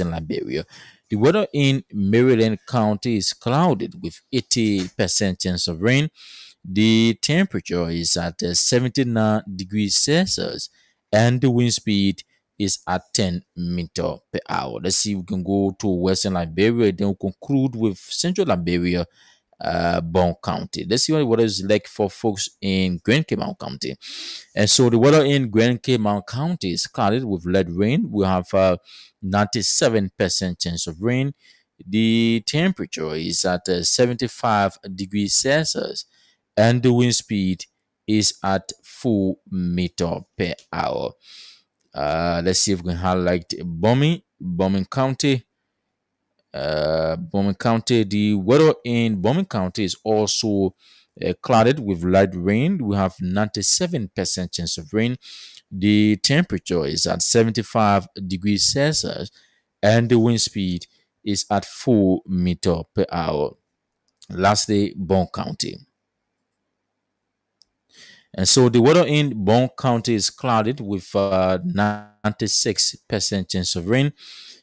Liberia. The weather in Maryland County is clouded with 80% chance of rain. The temperature is at 79 degrees Celsius and the wind speed is at 10 meter per hour. Let's see if we can go to Western Liberia, then we'll conclude with Central Liberia, Bon County. Let's see what the weather is like for folks in Grand Cape County. And so the weather in Grand Cape County is clouded with light rain. We have 97% chance of rain. The temperature is at 75 degrees Celsius and the wind speed is at 4 meter per hour. Let's see if we can highlight Bombing County. Bowman County. The weather in Bowman County is also clouded with light rain. We have 97% chance of rain. The temperature is at 75 degrees Celsius and the wind speed is at 4 meter per hour. Lastly, Bon County. And so the weather in Bon County is clouded with 96% chance of rain.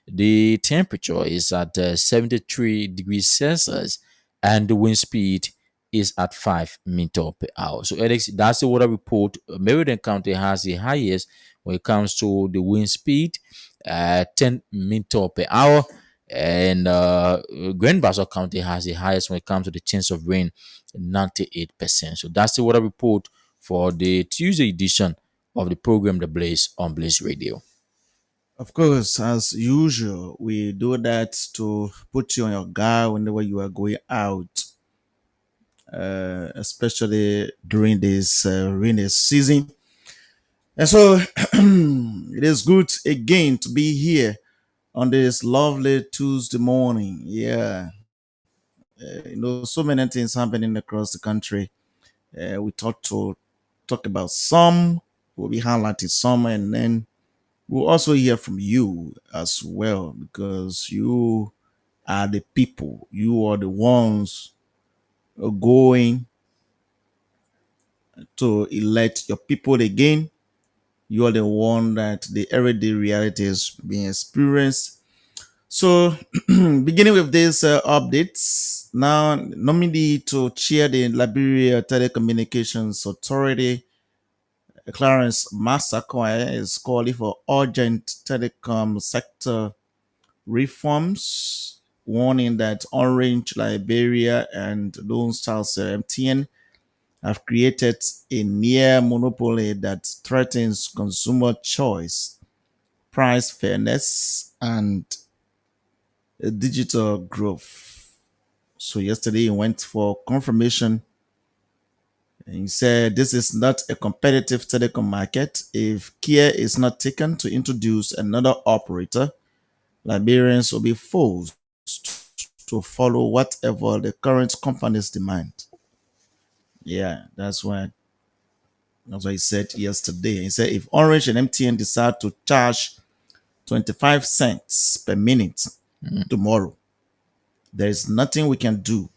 The temperature is at 73 degrees Celsius and the wind speed is at 5 meter per hour. So, Alex, that's the weather report. Meriden County has the highest when it comes to the wind speed, 10 meter per hour. And Grand Bassa County has the highest when it comes to the chance of rain, 98%. So, that's the weather report for the Tuesday edition of the program The Blaze on Blaze Radio. Of course, as usual, we do that to put you on your guard whenever you are going out, especially during this rainy season. And so it is good again to be here on this lovely Tuesday morning. Yeah. So many things happening across the country. We talk about some, we'll be highlighting some, and then we'll also hear from you as well because you are the people. You are the ones going to elect your people again. You are the one that the everyday reality is being experienced. So, beginning with these updates, now nominee to chair the Liberia Telecommunications Authority, Clarence Massaquoi, is calling for urgent telecom sector reforms, warning that Orange, Liberia, and Lone Star MTN have created a near monopoly that threatens consumer choice, price fairness, and digital growth. So yesterday he went for confirmation and he said this is not a competitive telecom market. If care is not taken to introduce another operator, Liberians will be forced to follow whatever the current companies demand. Yeah, that's what he said yesterday. He said if Orange and MTN decide to charge 25 cents per minute tomorrow, there is nothing we can do.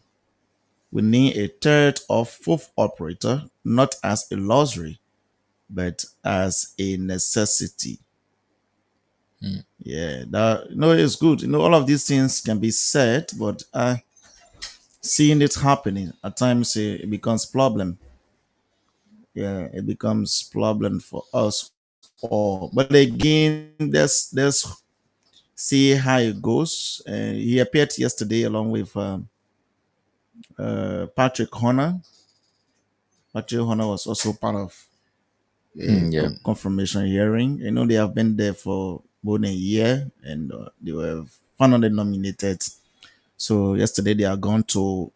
We need a third or fourth operator, not as a luxury, but as a necessity. Yeah, it's good. All of these things can be said, but seeing it happening at times it becomes problem. Yeah, it becomes problem for us all. But again, there's see how it goes. He appeared yesterday along with Patrick Horner. Patrick Horner was also part of a Yeah. confirmation hearing. They have been there for more than a year and they were finally nominated. So yesterday they are going to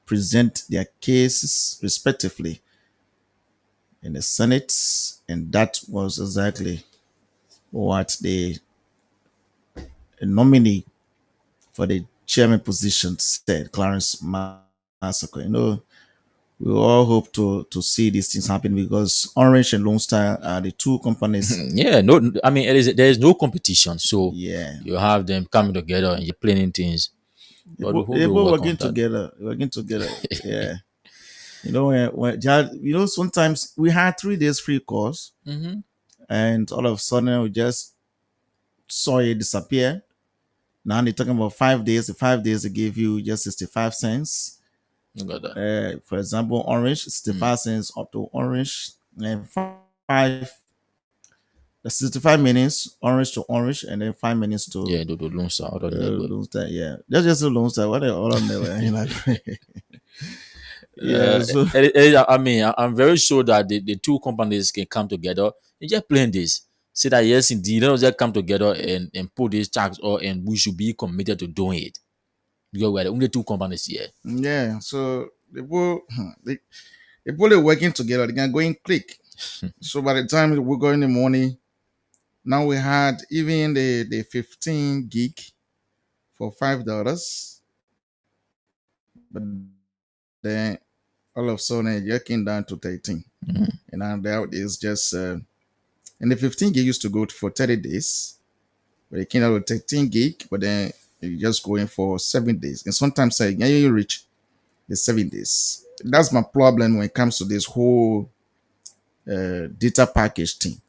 present their cases respectively in the Senate, and that was exactly what the nominee for the chairman position said, Clarence Massacre. We all hope to see these things happen because Orange and Lone Star are the two companies. Yeah, no, I mean, there is no competition. So Yeah, you have them coming together and you're planning things. But we hope they they will both work on working that. together. Working together. Yeah. Sometimes we had 3 days free course, Mm-hmm. and all of a sudden we just saw it disappear. Now they're talking about 5 days. The 5 days they give you just 65 cents. Look at that. For example, orange, 65 cents up to orange, and the 65 minutes orange to orange, and then 5 minutes to Yeah, the loan star out of the network. Lone Star. Yeah, that's just a Lone Star. What they all on there? Like, yeah. So I mean, I'm very sure that the two companies can come together and just plan this. Say that yes, indeed, let us just come together and put these tax or and we should be committed to doing it. Because we're the only two companies here. yeah, so they both they both are working together. They can go in click. So by the time we go in the morning, now we had even the 15 gig for $5, but then all of a sudden it just came down to 13, and now that is just and the 15 gig used to go for 30 days, but it came out with 13 gig, but then you just going for 7 days, and sometimes you reach the 7 days. That's my problem when it comes to this whole data package thing.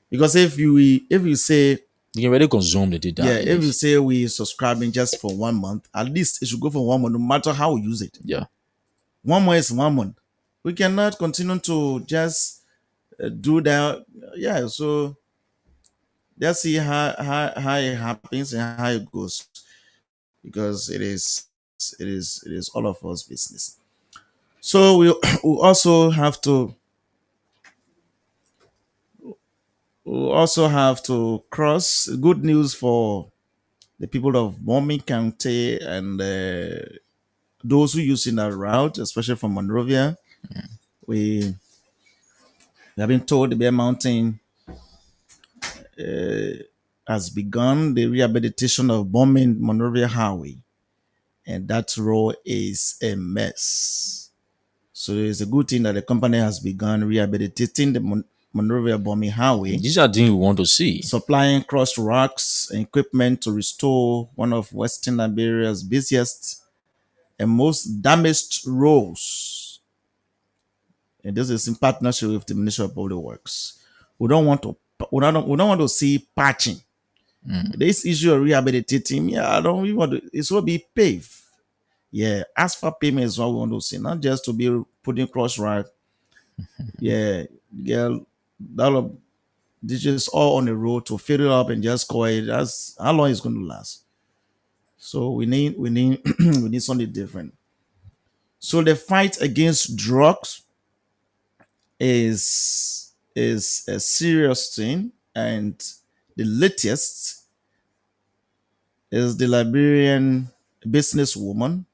Because if you say You can really consume the data. yeah, if you say we subscribing just for 1 month, at least it should go for 1 month, no matter how we use it. Yeah. 1 month is 1 month. We cannot continue to just do that. Yeah, so let's see how it happens and how it goes, because it is all of us business. So we also have to cross. Good news for the people of Bombing County and those who using that route, especially from Monrovia. We have been told the Bear Mountain has begun the rehabilitation of Bombing Monrovia Highway, and that road is a mess. So it's a good thing that the company has begun rehabilitating the Monrovia Bombing Highway, These are things we want to see. supplying cross rocks and equipment to restore one of Western Liberia's busiest and most damaged roads. And this is in partnership with the Ministry of Public Works. We don't want to we don't want to see patching. This issue of rehabilitating, yeah, I don't even want to. It will be paved. Yeah, asphalt payment is what we want to see, not just to be putting cross right. Yeah, yeah, this is all on the road to fill it up and just call it. That's how long it's going to last. So we need we need something different. So the fight against drugs is a serious thing, and the latest is the Liberian businesswoman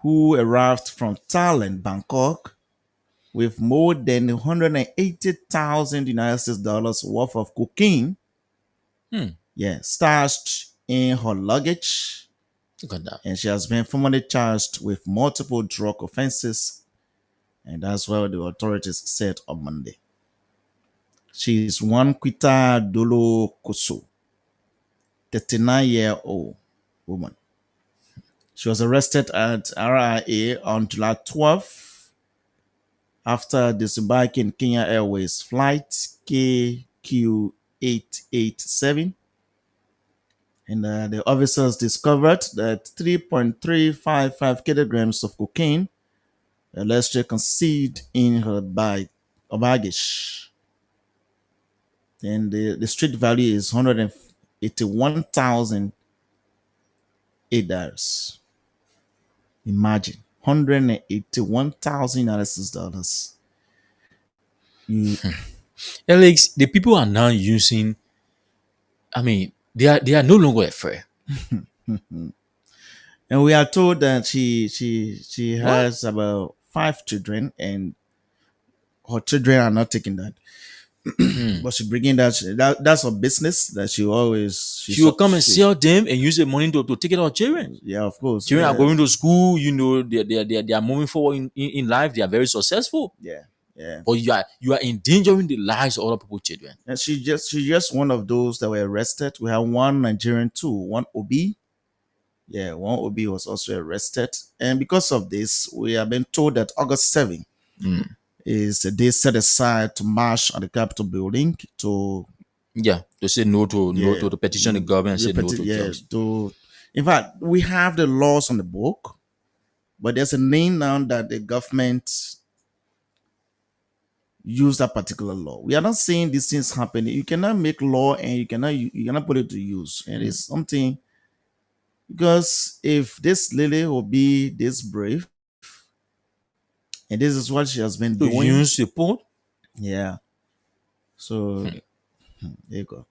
who arrived from Thailand, Bangkok, with more than 180,000 United States dollars worth of cocaine, yeah, stashed in her luggage. Look at that. And she has been formally charged with multiple drug offenses, and that's what the authorities said on Monday. She is one Quita Dolo Koso, 39-year-old woman. She was arrested at RIA on July 12th after disembarking Kenya Airways flight KQ887. And the officers discovered that 3.355 kilograms of cocaine allegedly concealed in her baggage. And the street value is $181,008. Imagine, $181,000 United States dollars. Alex, the people are now using. I mean, they are no longer afraid. And we are told that she What? has about 5 children, and her children are not taking that. But she bringing that's her business that she always She will come and sell them and use the money to take care of children. Yeah, of course. Children Yeah. are going to school. You know, they are moving forward in life. They are very successful. Yeah, yeah. But you are endangering the lives of other people's children. And she's just one of those that were arrested. We have one Nigerian too, one OB. Yeah, one OB was also arrested. And because of this, we have been told that August 7th is a day set aside to march on the Capitol building to To say no Yeah, to petition the government and say no to yeah. drugs. In fact, we have the laws on the book, but there's a name now that the government use that particular law. We are not saying these things happening. You cannot make law and you cannot put it to use. And it's something because if this lady will be this brave, and this is what she has been To doing, use support. yeah. So there you go.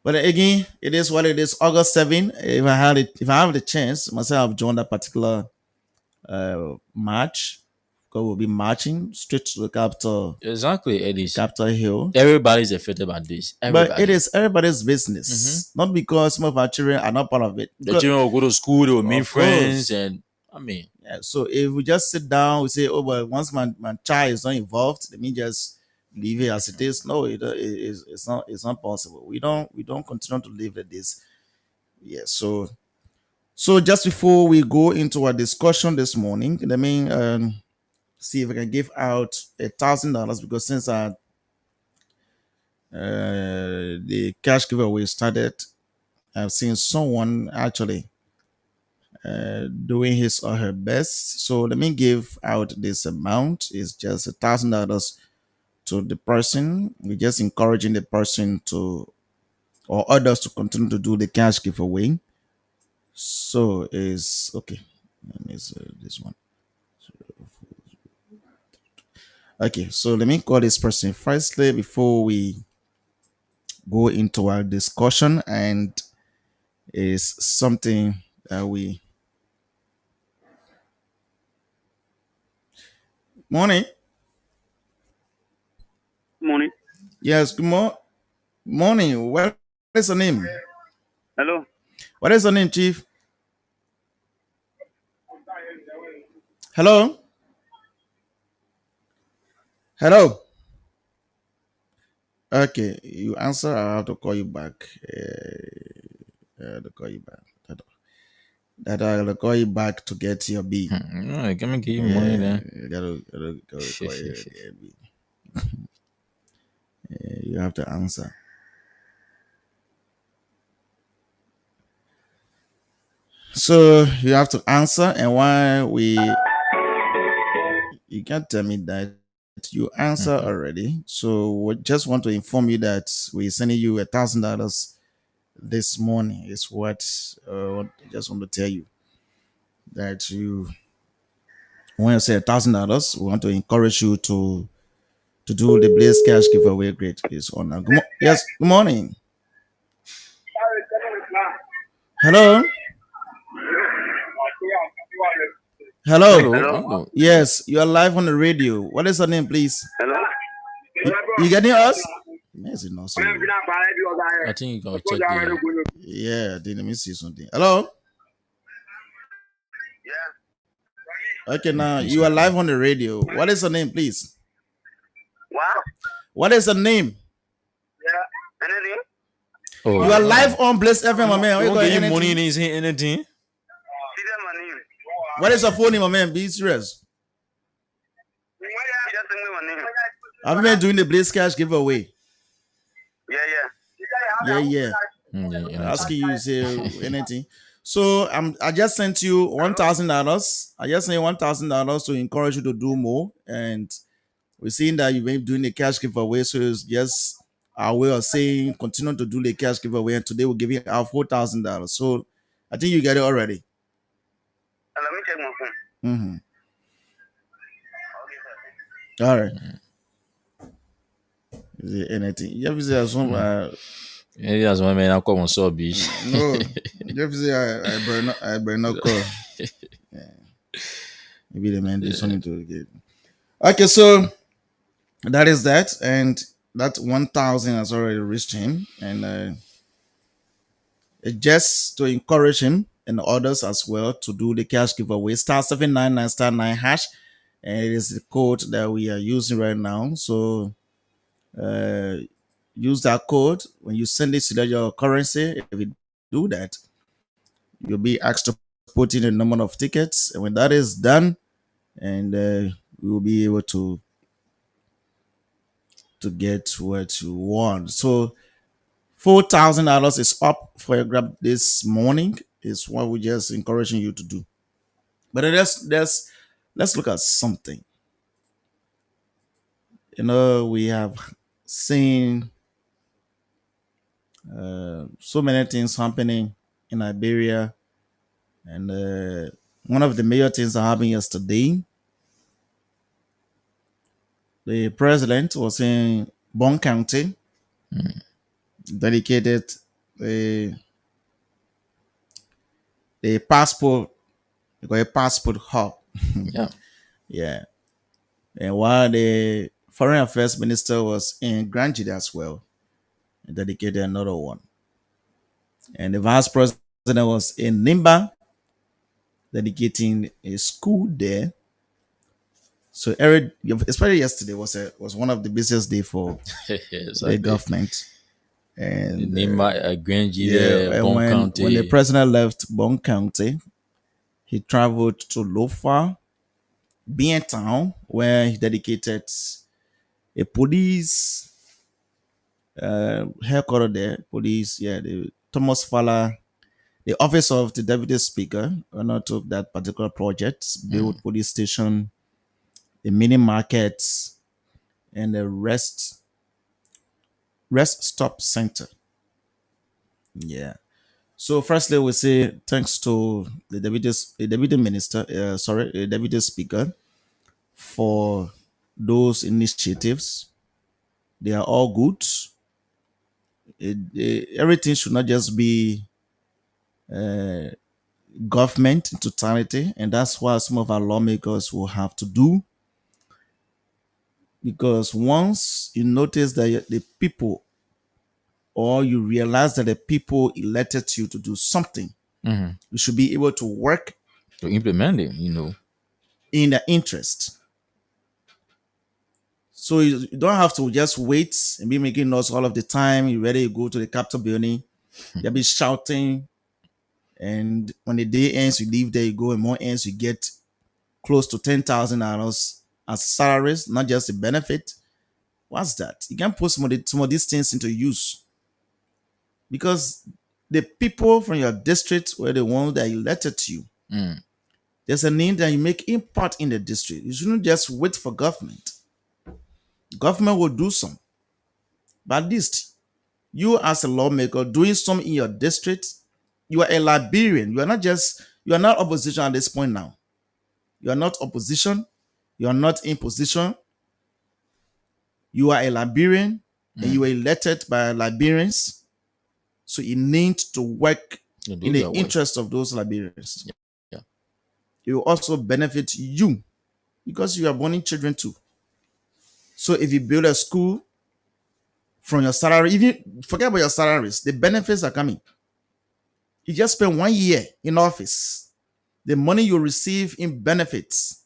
But again, it is what it is. August 7. If I have the chance, myself I've joined that particular march. Because we'll be marching straight to the capital, Exactly, Edis. Capitol Hill. Everybody's affected by this. But it Everybody. is everybody's business. Not because some of our children are not part of it. The Because children will go to school, they will meet of friends, course. and I mean, Yeah, so if we just sit down, we say, oh, but once my child is not involved, let me just leave it as it is. No, it's not possible. We don't continue to live like this. Yeah, so just before we go into our discussion this morning, let me see if I can give out $1,000 because since the cash giveaway started, I've seen someone actually doing his or her best. So let me give out this amount. It's just $1,000 to the person. We're just encouraging the person to or others to continue to do the cash giveaway. So is okay. Let me see this one. Okay, so let me call this person firstly before we go into our discussion, and is something that we morning. Morning. Yes, morning. What is your name? Hello. What is your name, Chief? Hello? Hello? Okay, you answer. I have to call you back. I have to call you back. That I'll call you back to get your B. no, can me give you money then. You gotta call you. You have to answer. So you have to answer, and you can't tell me that you answer already. So we just want to inform you that we're sending you $1,000 this morning. Is what I just want to tell you that you when you say $1,000, we want to encourage you to do the Blaze Cash giveaway. Great is on. Yes. Good morning. Hello. Hello. Hello, Hello. hello. Yes, you are live on the radio. What is your name, please? Hello. You getting us? Yes, no, so I think you gotta check the. yeah, let me see something. Hello. Yeah. Okay, now Yes, you are okay. live on the radio. What is your name, please? Wow. What is your name? Yeah. Anything? Oh, You are wow. live on Bless FM, my man. What You you won't got give you money anything? and ain't saying anything. See them my name. What is your phone name, my man? Be serious. He just send me my name. Have you been doing the Blaze Cash giveaway? Yeah, yeah. Yeah. Yeah, Asking anything. you to say anything. So I just sent you $1,000. I just sent you $1,000 to encourage you to do more, and we're seeing that you've been doing the cash giveaway. So it's just our way of saying continue to do the cash giveaway, and today we're giving out $4,000. So I think you get it already. Let me check my phone. Mm-hmm. Okay, sir. All right. Is there anything? You have to say some. Maybe that's one man I come on so beach. No, you have to say I burn not call. Maybe the man do something to get. Okay, so that is that, and that 1,000 has already reached him, and just to encourage him and others as well to do the cash giveaway. *799 *9#, and it is the code that we are using right now. So uh, use that code when you send it to your currency. If you do that, you'll be asked to put in a number of tickets, and when that is done, and we will be able to get what you want. So $4,000 is up for a grab this morning. Is what we're just encouraging you to do. But let's look at something. We have seen so many things happening in Liberia, and one of the major things that happened yesterday, the president was in Bon County, dedicated the the passport, they got a passport hub. Yeah. Yeah. And while the foreign affairs minister was in Granjide as well, and dedicated another one. And the vice president was in Nimba, dedicating a school there. So especially yesterday was one of the busiest day for the Exactly. government. And Nima, Grangy yeah, there, and Bon when the County. president left Bon County, he traveled to Lofa, Bien Town, where he dedicated a police headquarters there. Police, yeah, the Thomas Fowler, the office of the deputy speaker, took that particular project, build police station, the mini markets, and the rest stop center. Yeah. So firstly, we say thanks to the deputy minister, the deputy speaker, for those initiatives. They are all good. Everything should not just be government in totality, and that's what some of our lawmakers will have to do. Because once you notice that the people, or you realize that the people elected you to do something, you should be able to work To implement it. in their interest. So you don't have to just wait and be making noise all of the time. You ready to go to the Capitol building, they'll be shouting, and when the day ends, you leave there, you go, and more ends, you get close to $10,000 as salaries, not just the benefit. What's that? You can put some of these things into use, because the people from your district were the ones that elected you. There's a need that you make impact in the district. You shouldn't just wait for government. Government will do some, but at least you as a lawmaker doing some in your district, you are a Liberian. You are not opposition at this point now. You are not opposition. You are not in position. You are a Liberian, and you were elected by Liberians. So you need to work You do in the your work. interest of those Liberians. Yeah. It will also benefit you, because you are born children too. So if you build a school from your salary, even forget about your salaries, the benefits are coming. You just spend 1 year in office, the money you receive in benefits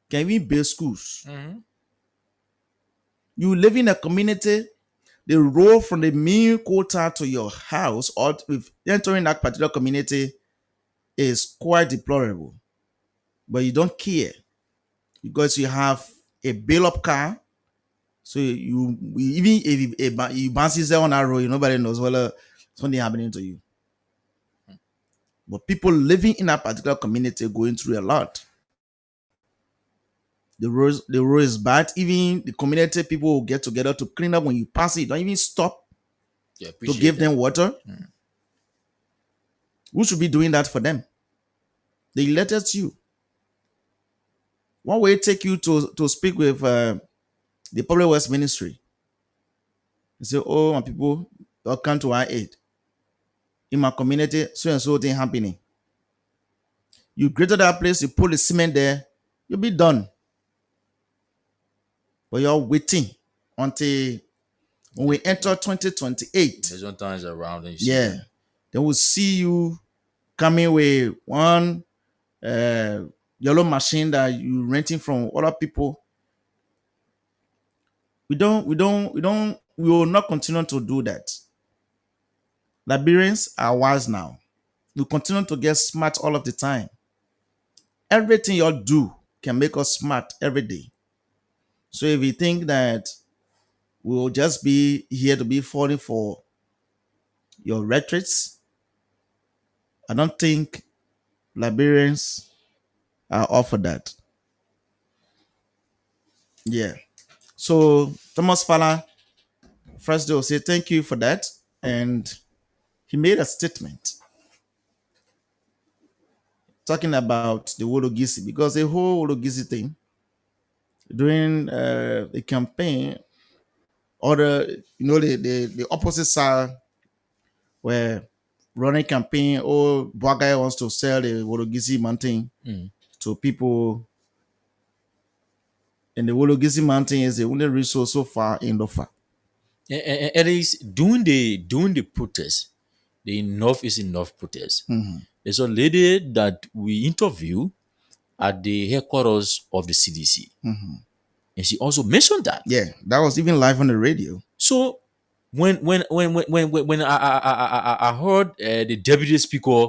can even build schools. You live in a community, the road from the main quota to your house or with entering that particular community is quite deplorable. But you don't care, because you have a bail up car. So you even if you bounce on that road, nobody knows whether something happening to you. But people living in that particular community going through a lot. The road is bad. Even the community people will get together to clean up when you pass it. Don't even stop Yeah, to appreciate give that. them water. Who should be doing that for them? They elected you. What will it take you to speak with the public works ministry? You say, oh, my people, they'll come to our aid. In my community, so and so thing happening. You greater that place, you put the cement there, you'll be done. But you're waiting until when we enter 2028. There's sometimes around and you see Yeah. them. Then we'll see you coming with one yellow machine that you renting from other people. We will not continue to do that. Liberians are wise now. We continue to get smart all of the time. Everything you all do can make us smart every day. So if you think that We will just be here to be falling for your retreats. I don't think Liberians are offered that. Yeah. So Thomas Fala, first they will say thank you for that. And he made a statement talking about the Wologisi because the whole Wologisi thing during the campaign, or the opposite side were running campaign, or Bwagai wants to sell the Wologisi mountain to people, and the Wologisi mountain is the only resource so far in Lofa. At least during the protest, the enough is enough protest. There's a lady that we interview at the headquarters of the CDC, and she also mentioned that. Yeah, that was even live on the radio. So when I heard the deputy speaker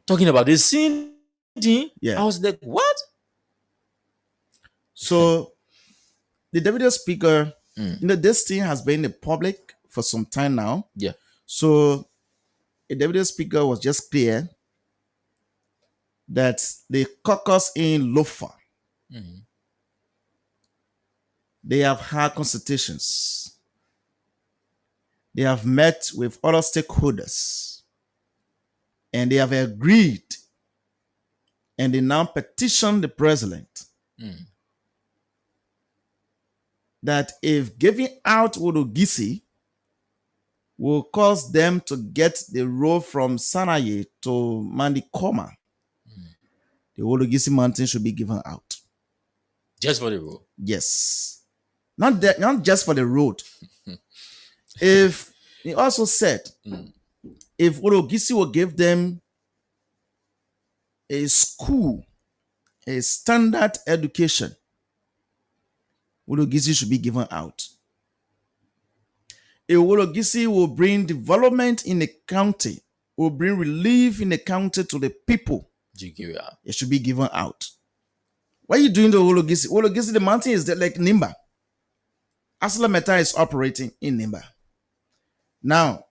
talking about this same thing, Yeah. I was like, what? So the deputy speaker, this thing has been in the public for some time now. Yeah. So the deputy speaker was just clear that the caucus in Lofa, they have had consultations. They have met with other stakeholders, and they have agreed, and they now petition the president that if giving out Wologisi will cause them to get the road from Sanaye to Mandikoma, the Wologisi mountain should be given out. Just for the road. Yes. Not just for the road. If he also said, if Wologisi will give them a school, a standard education, Wologisi should be given out. A Wologisi will bring development in the county, will bring relief in the county to the people. Nigeria. It should be given out. What are you doing to Wologisi? Wologisi, the mountain is there like Nimba. Asla Meta is operating in Nimba. Now,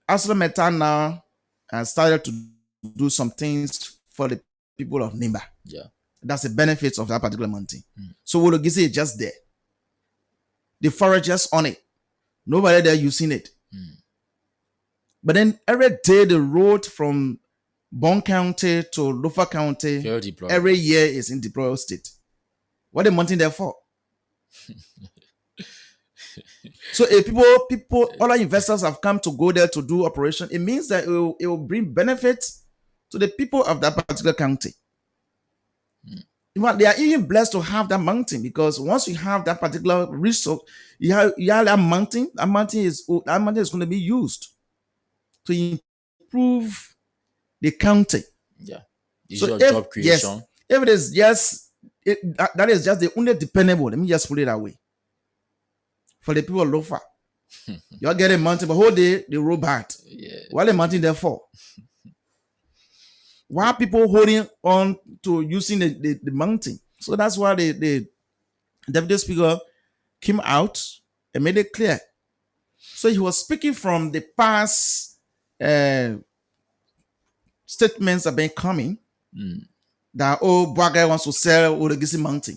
Asla Meta now has started to do some things for the people of Nimba. Yeah. That's the benefits of that particular mountain. So Wologisi is just there. The foragers on it. Nobody there using it. But then every day the road from Bon County to Lofa County every year is in deployed state. What are the mountain there for? So if people, other investors have come to go there to do operation, it means that it will bring benefits to the people of that particular county. They are even blessed to have that mountain, because once you have that particular resource, you have that mountain. That mountain is going to be used to improve the county. Yeah. This is your job creation. Yes, if it is just that is just the only dependable. Let me just put it that way. For the people of Lofa, you are getting mountain, but whole day the road bad. Yeah. What the mountain there for? Why are people holding on to using the mountain? So that's why the deputy speaker came out and made it clear. So he was speaking from the past statements have been coming that Bwagai wants to sell Wologisi mountain.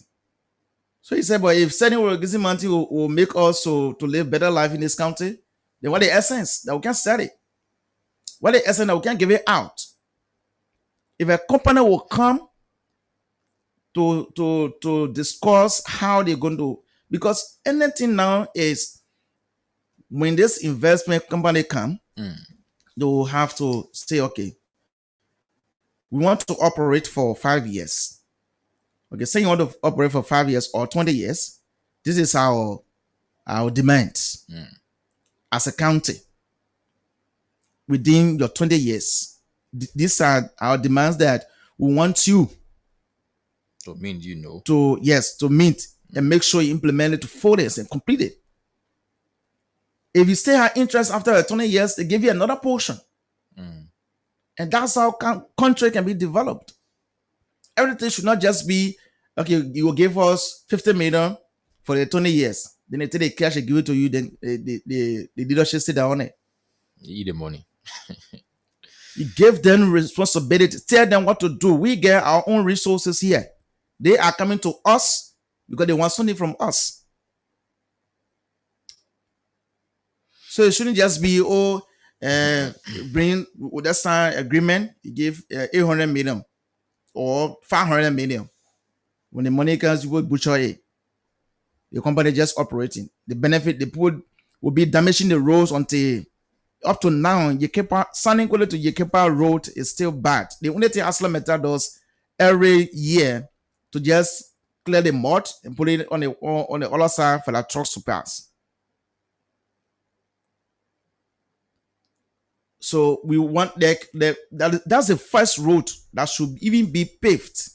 So he said, but if selling Wologisi mountain will make us to live better life in this county, then what the essence that we can sell it? What the essence that we can give it out? If a company will come to discuss how they're going to, because anything now is when this investment company come, they will have to say, okay, we want to operate for 5 years. Okay, say you want to operate for 5 years or 20 years. This is our demands as a county within your 20 years. These are our demands that we want you to mean, to meet and make sure you implement it to fullness and complete it. If you still have interest after 20 years, they give you another portion. And that's how country can be developed. Everything should not just be, okay, you will give us 50 million for the 20 years. Then they take the cash, they give it to you. Then the leadership sit down on it. You eat the money. You give them responsibility. Tell them what to do. We get our own resources here. They are coming to us because they want something from us. So it shouldn't just be bring with that sign agreement. You give 800 million or 500 million. When the money comes, you go butcher it. The company just operating. The benefit they put will be damaging the roads until up to now. Yekepa San Nicola to Yekepa road is still bad. The only thing Asla Metal does every year to just clear the mud and put it on the other side for the trucks to pass. So we want that's the first road that should even be paved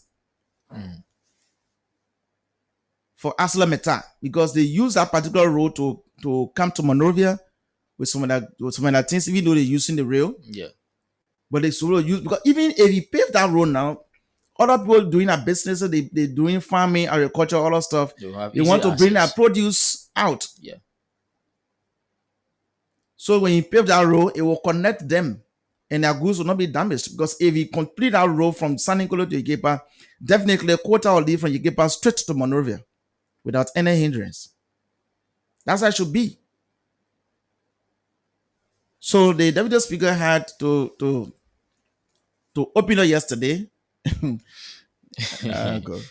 for Asla Metal, because they use that particular road to come to Monrovia with some of that things, even though they're using the rail. Yeah. But they should use, because even if you pave that road now, other people doing a business, they're doing farming, agriculture, all that stuff. They want to bring their produce out. Yeah. So when you pave that road, it will connect them and their goods will not be damaged. Because if you complete that road from San Nicola to Yekepa, definitely a quota will leave from Yekepa straight to Monrovia without any hindrance. That's how it should be. So the deputy speaker had to open up yesterday.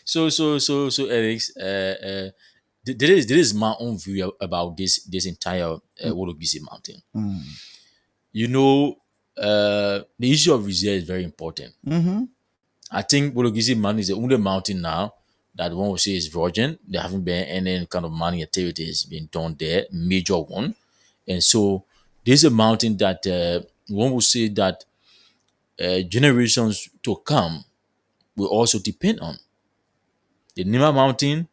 So Alex, this is my own view about this entire Wologisi mountain. You know, the issue of reserve is very important. I think Wologisi mountain is the only mountain now that one will say is virgin. There haven't been any kind of mining activities being done there, major one. And so there's a mountain that one will say that generations to come will also depend on. The Nima Mountain,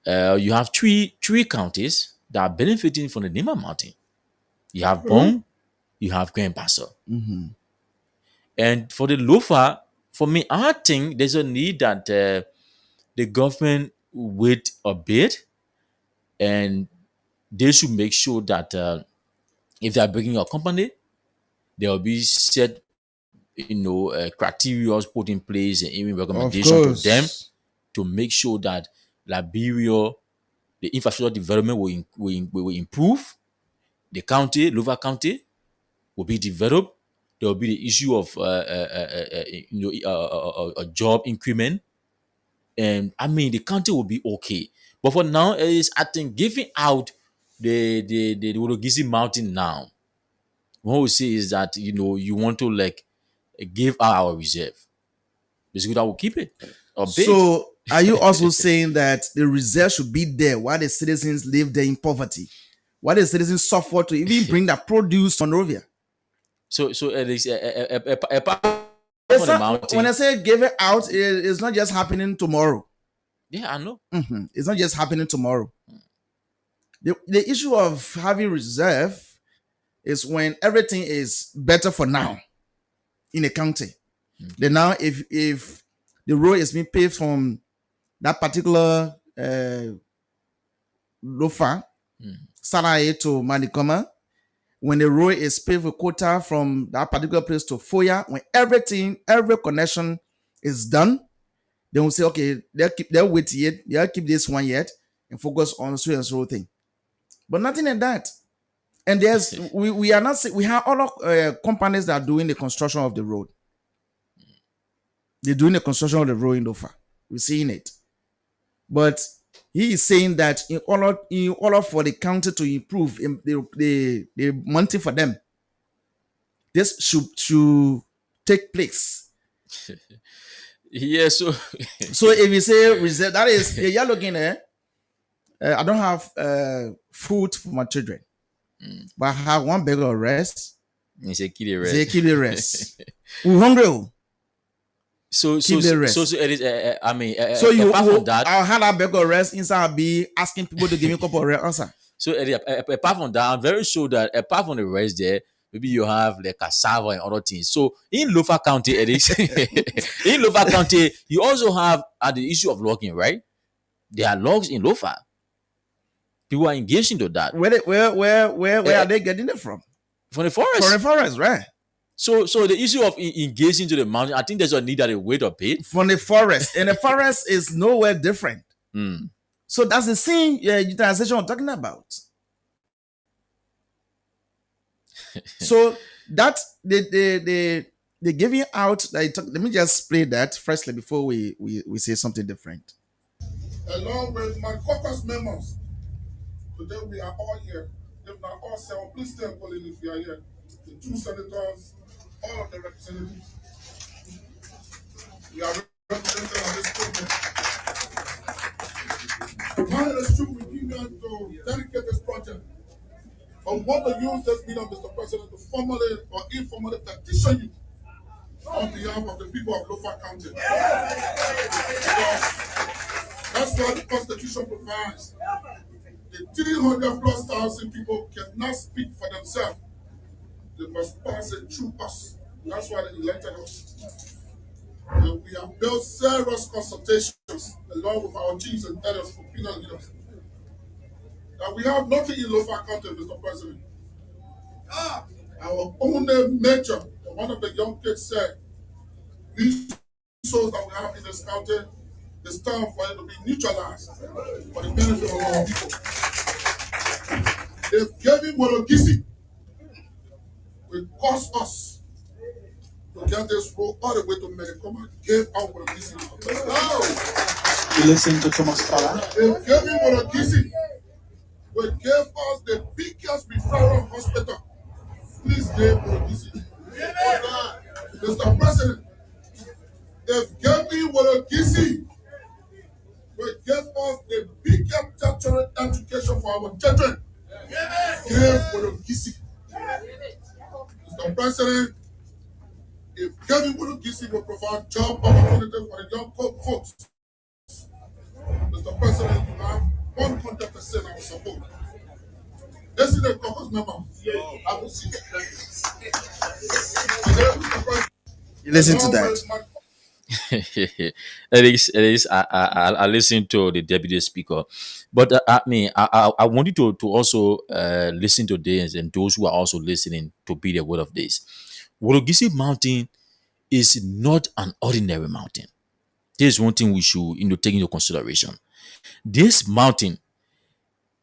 you have three counties that are benefiting from the Nima Mountain. You have Bong, you have Grand Bassa. And for the Lofa, for me, I think there's a need that the government wait a bit, and they should make sure that if they are bringing a company, there will be set, criteria put in place and even recommendation to them to make sure that Liberia, the infrastructure development will improve. The county, Lofa County, will be developed. There will be the issue of a job increment, and I mean the county will be okay. But for now, is I think giving out the Wologisi Mountain now, what we say is that you want to like give out our reserve. Basically, that will keep it a bit. So are you also saying that the reserve should be there while the citizens live there in poverty? While the citizens suffer to even bring that produce to Monrovia? So at least apart from the mountain. When I say give it out, it's not just happening tomorrow. Yeah, I know. It's not just happening tomorrow. The issue of having reserve is when everything is better for now in a county. Then now, if the road is being paved from that particular Lofa, Saraye to Manikoma, when the road is paved with quota from that particular place to Foya, when every connection is done, then we'll say, okay, they'll wait yet, they'll keep this one yet and focus on so and so thing. But nothing like that. And there's we are not, we have other companies that are doing the construction of the road. They're doing the construction of the road in Lofa. We're seeing it. But he is saying that in order for the county to improve, the money for them, this should take place. Yeah, so if you say reserve, that is you're looking at. I don't have food for my children, but I have one bag of rest. It's a kiddie rest. It's a kiddie rest. We're hungry. So it is. I mean, so you apart from that, I'll have a bag of rest inside. I'll be asking people to give me a cup of rest also. So apart from that, I'm very sure that apart from the rest there, maybe you have like cassava and other things. So in Lofa County, in Lofa County, you also have the issue of logging, right? There are logs in Lofa. People are engaged into that. Where are they getting it from? From the From forest. the forest, right? So the issue of engaging into the mountain, I think there's a need that a wait a bit. From the forest. And the forest is nowhere different. So that's the same utilization we're talking about. So that they giving out. Let me just play that firstly before we say something different. Along with my caucus members, today we are all here. If not all seven, please stay calling if you are here. The two senators, all of the representatives. We are represented on this program. Now it is true we give you to dedicate this project. I want to use this medium, Mr. President, to formally or informally petition you on behalf of the people of Lofa County. That's what the Constitution provides. The 300 plus thousand people cannot speak for themselves. They must pass it through us. That's why they elected us. And we have built serious consultations along with our chiefs and elders, opinion leaders. That we have nothing in Lofa County, Mr. President. Our only major, one of the young kids said, these souls that we have in this county, it's time for it to be neutralized for the benefit of our people. If Kevin Mologisi will cost us to get this road all the way to Medicoma, gave out Mologisi. You listen to Thomas Fala. If Kevin Mologisi will give us the biggest referral hospital, please give Mologisi. Mr. President, if Kevin Mologisi will give us the biggest tertiary education for our children, give Mologisi. Mr. President, if Kevin Mologisi will provide job opportunities for the young folks, Mr. President, you have 100% our support. This is the caucus member. I will see. You listen to that. It is. I listen to the deputy speaker, but I want you to also listen to this and those who are also listening to be the word of this. Wologisi Mountain is not an ordinary mountain. There's one thing we should take into consideration. This mountain,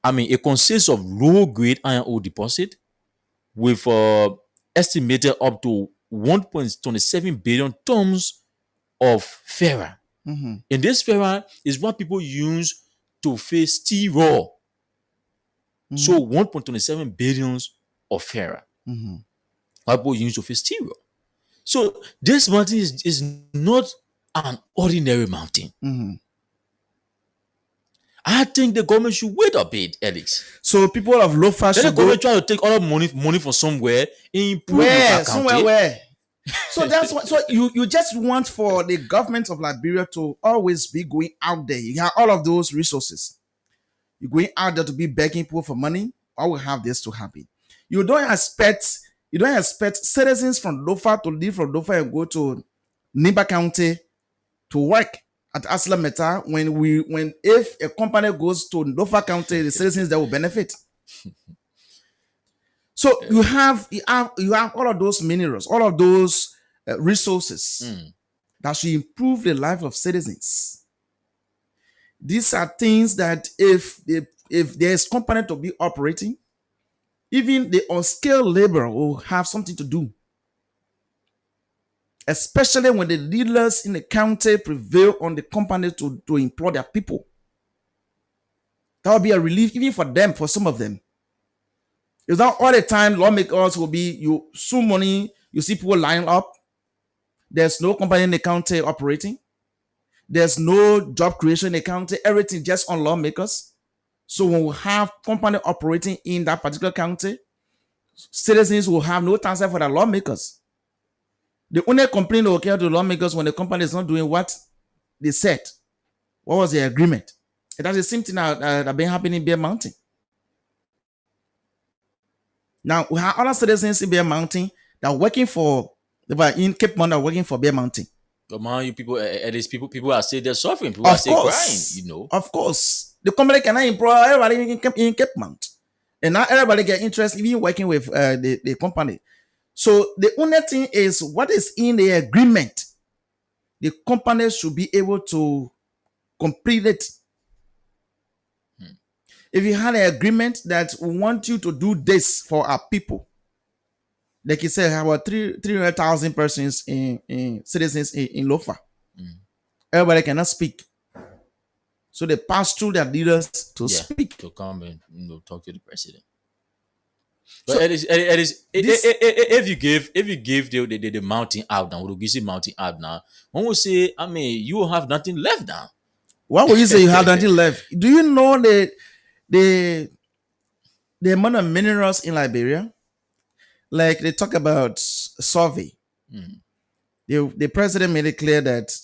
it consists of low grade iron ore deposit with estimated up to 1.27 billion tons of ferra. And this ferra is what people use to face steel raw. So 1.27 billions of ferra. What people use to face steel raw. So this mountain is not an ordinary mountain. I think the government should wait a bit, Alex. So people of Lofa should the government try to take all money from somewhere and improve where? Lofa County. Somewhere where? So that's what. So you just want for the government of Liberia to always be going out there. You have all of those resources. You're going out there to be begging people for money. I will have this to happen. You don't expect citizens from Lofa to leave from Lofa and go to Nimba County to work at Asla Meta when if a company goes to Lofa County, the citizens that will benefit. So you have all of those minerals, all of those resources that should improve the life of citizens. These are things that if there's company to be operating, even the unskilled labor will have something to do. Especially when the leaders in the county prevail on the company to employ their people. That will be a relief even for them, for some of them. It's not all the time lawmakers will be, you soon money, you see people lining up. There's no company in the county operating. There's no job creation in the county. Everything just on lawmakers. So when we have company operating in that particular county, citizens will have no answer for the lawmakers. The only complaint will occur to the lawmakers when the company is not doing what they said. What was the agreement? And that's the same thing that been happening in Bear Mountain. Now, we have other citizens in Bear Mountain that are working for, in Cape Mountain, working for Bear Mountain. Come on, you people, at least people are still there suffering. People are Of still crying. course, You know. of course, the company cannot employ everybody in Cape Mount, and not everybody get interest even working with the company. So the only thing is what is in the agreement. The company should be able to complete it. If you had an agreement that we want you to do this for our people, like you said, about 300,000 persons in citizens in Lofa. Everybody cannot speak. So they pass through their leaders to Yeah, speak. to come and talk to the president. So But this, if you give the mountain out now, we give mountain out now. One will say, I mean, you will have nothing left now. why would you say you have nothing left? Do you know the the amount of minerals in Liberia? Like they talk about survey. The president made it clear that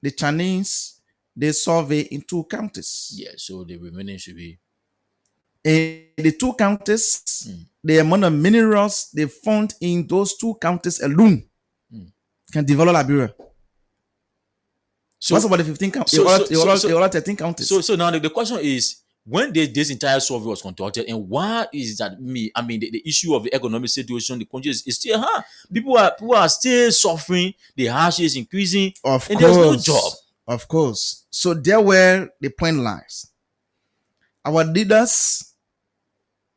the Chinese they survey in 2 counties. Yeah, so the remaining should be In the 2 counties, the amount of minerals they found in those 2 counties alone can develop Liberia. so. What's about the 15 counties? So- so- The other 13 counties. So now the question is, when this entire survey was conducted, and why is that me? I mean, the issue of the economic situation, the country is still hard. People are still suffering. The hardship is increasing, Of and course. there's no job. Of course. So there where the point lies. Our leaders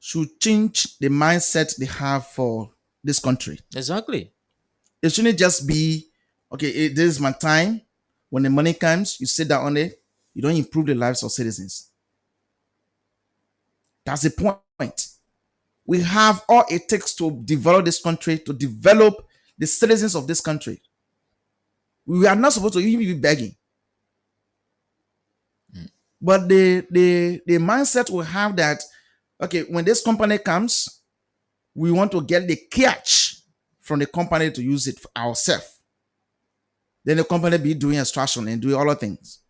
should change the mindset they have for this country. Exactly. It shouldn't just be, okay, this is my time. When the money comes, you sit down on it. You don't improve the lives of citizens. That's the point. We have all it takes to develop this country, to develop the citizens of this country. We are not supposed to even be begging. But the mindset will have that, okay, when this company comes, we want to get the catch from the company to use it for ourselves. Then the company be doing extraction and doing other things.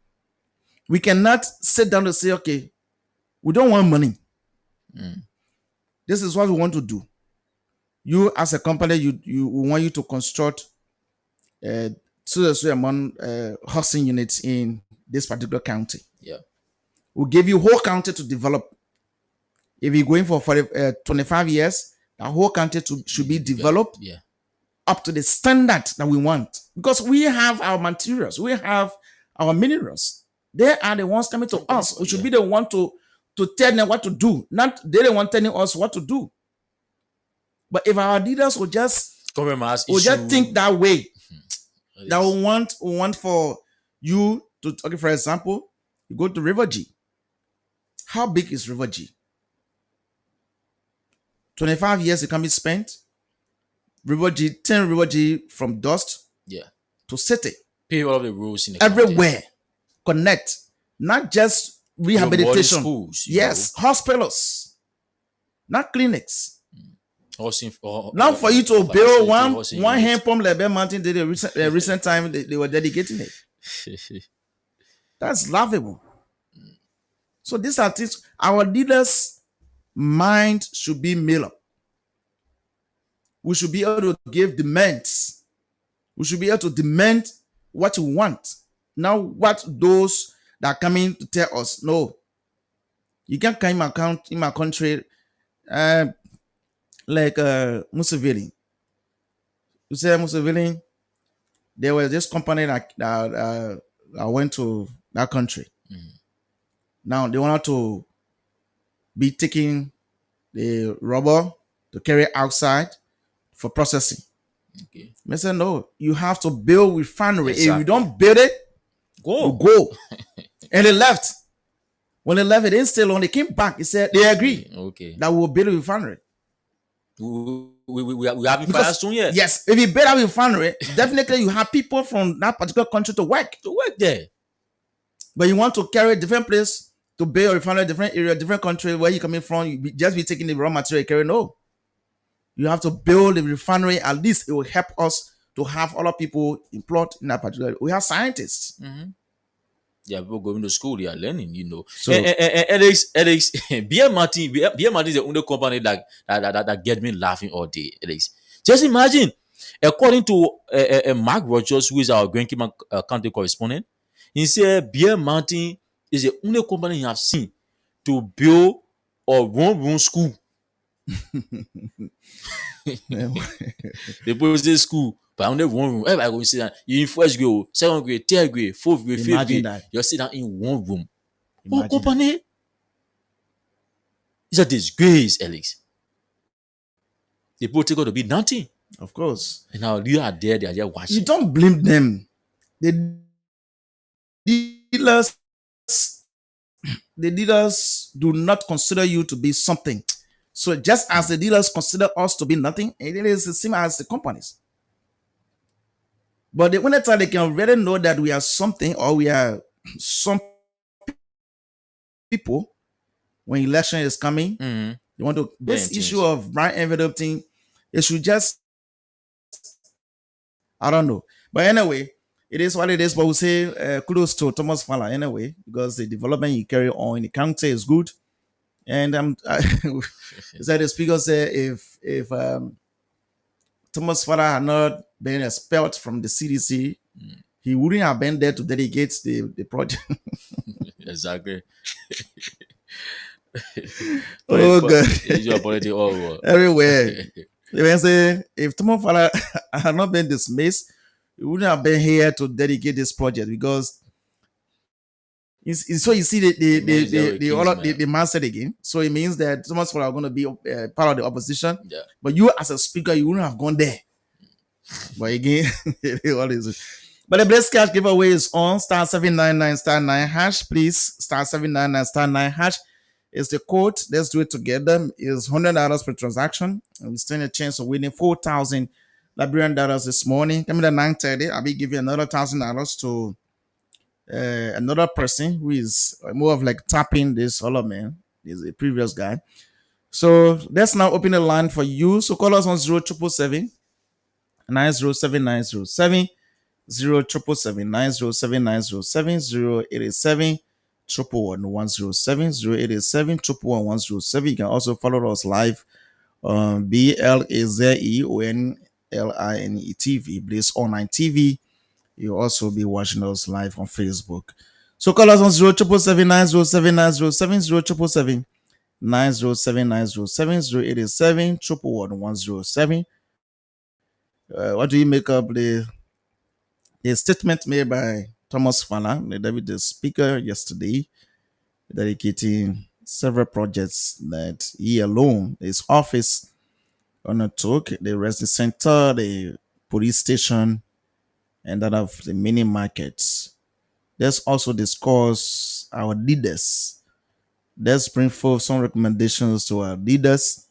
We cannot sit down to say, okay, we don't want money. This is what we want to do. You as a company, we want you to construct so among housing units in this particular county. Yeah. We'll give you whole county to develop. If you're going for 25 years, the whole county should be developed Yeah. up to the standard that we want. Because we have our materials, we have our minerals. They are the ones coming to us. We should be the one to tell them what to do. Not they the one telling us what to do. But if our leaders will just think that way, that we want for you to, okay, for example, you go to River G. How big is River G? 25 years it can be spent. River G from dust to city. Pay all of the rules in the everywhere. County. Connect. Not just rehabilitation. Schools, yes, hospitals. Not clinics. Now for you to build one hand pump like Mountain did a recent time they were dedicating it. That's laughable. So these are things our leaders' mind should be made up. We should be able to give demands. We should be able to demand what we want. Now, what those that are coming to tell us, no, you can't come in my country like Museveni. You say Museveni, there was this company that went to that country. Now they wanted to be taking the rubber to carry outside for processing. Okay. I said, no, you have to build refinery. Exactly. If you don't build it, go. And they left. When they left, it didn't stay long. They came back. He said they agree that we will build a refinery. We have fire soon, yes. Yes, if you build a refinery, definitely you have people from that particular country to work there. But you want to carry a different place to build a refinery, different area, different country where you're coming from. You just be taking the raw material, carry no. You have to build a refinery. At least it will help us to have other people employed in that particular. We have scientists. Yeah, people going to school, they are learning, you know. So, Alex, BM Martin is the only company that get me laughing all day. Alex, just imagine According to Mark Rogers, who is our Grand County correspondent, he said Bear Mountain is the only company he has seen to build a one-room school. They put the school, but only one room. Everybody go sit down. You in first grade, second grade, third grade, fourth grade, fifth Imagine grade. that. You sit down in one room. One Imagine company. It's a disgrace, Alex. The people take out to be nothing. Of course. And now you are there, they are just watching. You don't blame them. The dealers do not consider you to be something. So just as the dealers consider us to be nothing, it is the same as the companies. But when they can already know that we are something or we are some people, when election is coming, you want to this issue of brand envelope thing, it should just, I don't know. But anyway, it is what it is. But we say kudos to Thomas Fowler anyway, because the development you carry on in the county is good. And is that the speaker said if Thomas Fowler had not been expelled from the CDC, he wouldn't have been there to dedicate the project. Exactly. Oh God! Your politics all over. Everywhere. They say if Thomas Fowler had not been dismissed, he wouldn't have been here to dedicate this project because. So you see the man said again. So it means that Thomas Fowler are going to be part of the opposition. Yeah. But you as a speaker, you wouldn't have gone there. But again, what is it? But the Blessed Cash giveaway is on *799*9#. Please *799*9#. Is the code. Let's do it together. Is $100 per transaction, and we stand a chance of winning 4,000 Liberian dollars this morning. Coming at 9:30, I'll be giving another $1,000 to another person who is more of like tapping this other man. Is a previous guy. So let's now open the line for you. So call us on 0777 907 907 0777 907 907 087 111 107 087 111 You can also follow us live on BLAZEONLINE TV, Blaze Online TV. You'll also be watching us live on Facebook. So call us on 0777 907 907 0777 907 907 087 111 What do you make of the statement made by Thomas Fowler, the speaker, yesterday, dedicating several projects that he alone, his office, undertook: the resident center, the police station, and that of the mini markets. Let's also discuss our leaders. Let's bring forth some recommendations to our leaders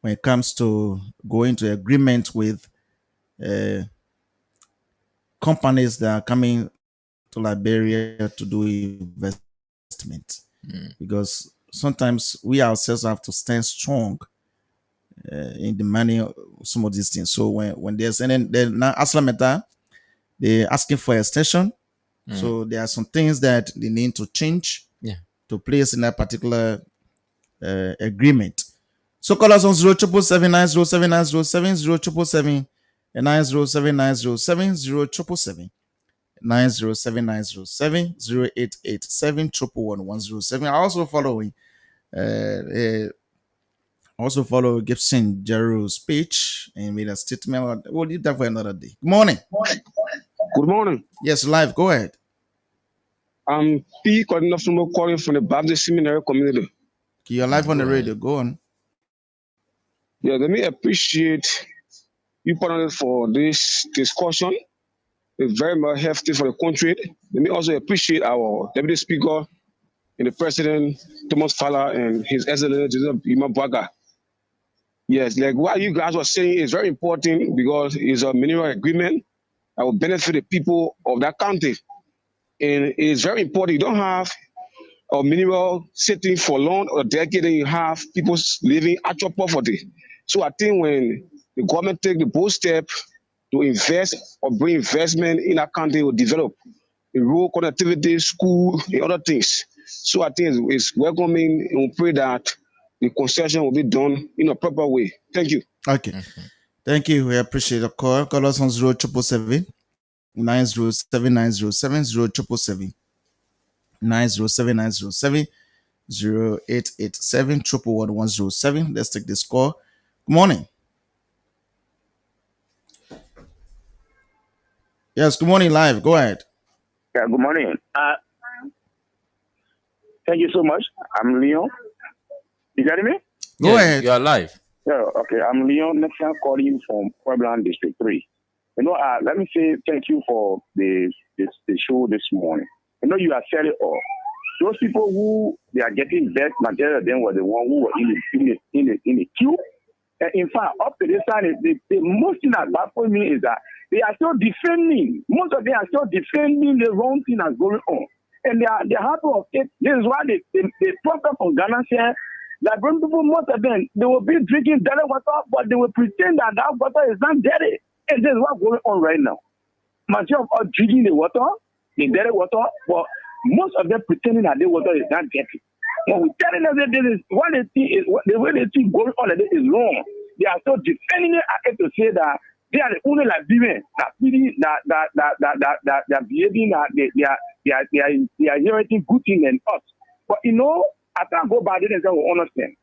when it comes to going to agreement with companies that are coming to Liberia to do investment. Because sometimes we ourselves have to stand strong in demanding some of these things. So when there's and then now Aslameta, they're asking for extension. So there are some things that they need to change to place in that particular agreement. So call us on 0777 907 907 0777 907 907 0777 907 907 0887 111 I also follow Gibson Jero's speech and made a statement. We'll leave that for another day. Good morning. Good morning. Yes, live. Go ahead. I'm P. Cordinofumo calling from the Baptist Seminary community. You're live on the radio. Go on. Yeah, let me appreciate you panel for this discussion. It's very much hefty for the country. Let me also appreciate our Deputy Speaker and the President, Thomas Fowler, and His Excellency Joseph Ima Bwaga. Yes, like what you guys were saying is very important because it's a mineral agreement that will benefit the people of that county. And it's very important. You don't have a mineral sitting for long or decade, and you have people living actual poverty. So I think when the government take the bold step to invest or bring investment in a country, will develop the road connectivity, school, and other things. So I think it's welcoming, and we pray that the concession will be done in a proper way. Thank you. Okay. Thank you. We appreciate the call. Call us on 0777 907 907 0777 907 907 0887 111 Let's take this call. Good morning. Yes, good morning, live. Go ahead. Yeah, good morning. Thank you so much. I'm Leon. You got me? Go Yes, ahead. you are live. Yeah, okay. I'm Leon. Next time calling you from Puebla District 3. Let me say thank you for the show this morning. You are selling all. Those people who they are getting best material than were the one who were in the queue. And in fact, up to this time, the most thing that baffles me is that they are still defending. Most of them are still defending the wrong thing that's going on. And they're happy of it. This is why they profit from Ghana share. Like when people, most of them, they will be drinking dirty water, but they will pretend that that water is not dirty. And this is what's going on right now. Majority of us drinking the water, the dirty water, but most of them pretending that the water is not dirty. When we're telling them that this is what they think is the way they think going on like this is wrong. They are still defending it to say that they are the only Liberians that feeling that they're behaving that they are inheriting good things than us. But I can't go by this and say we understand.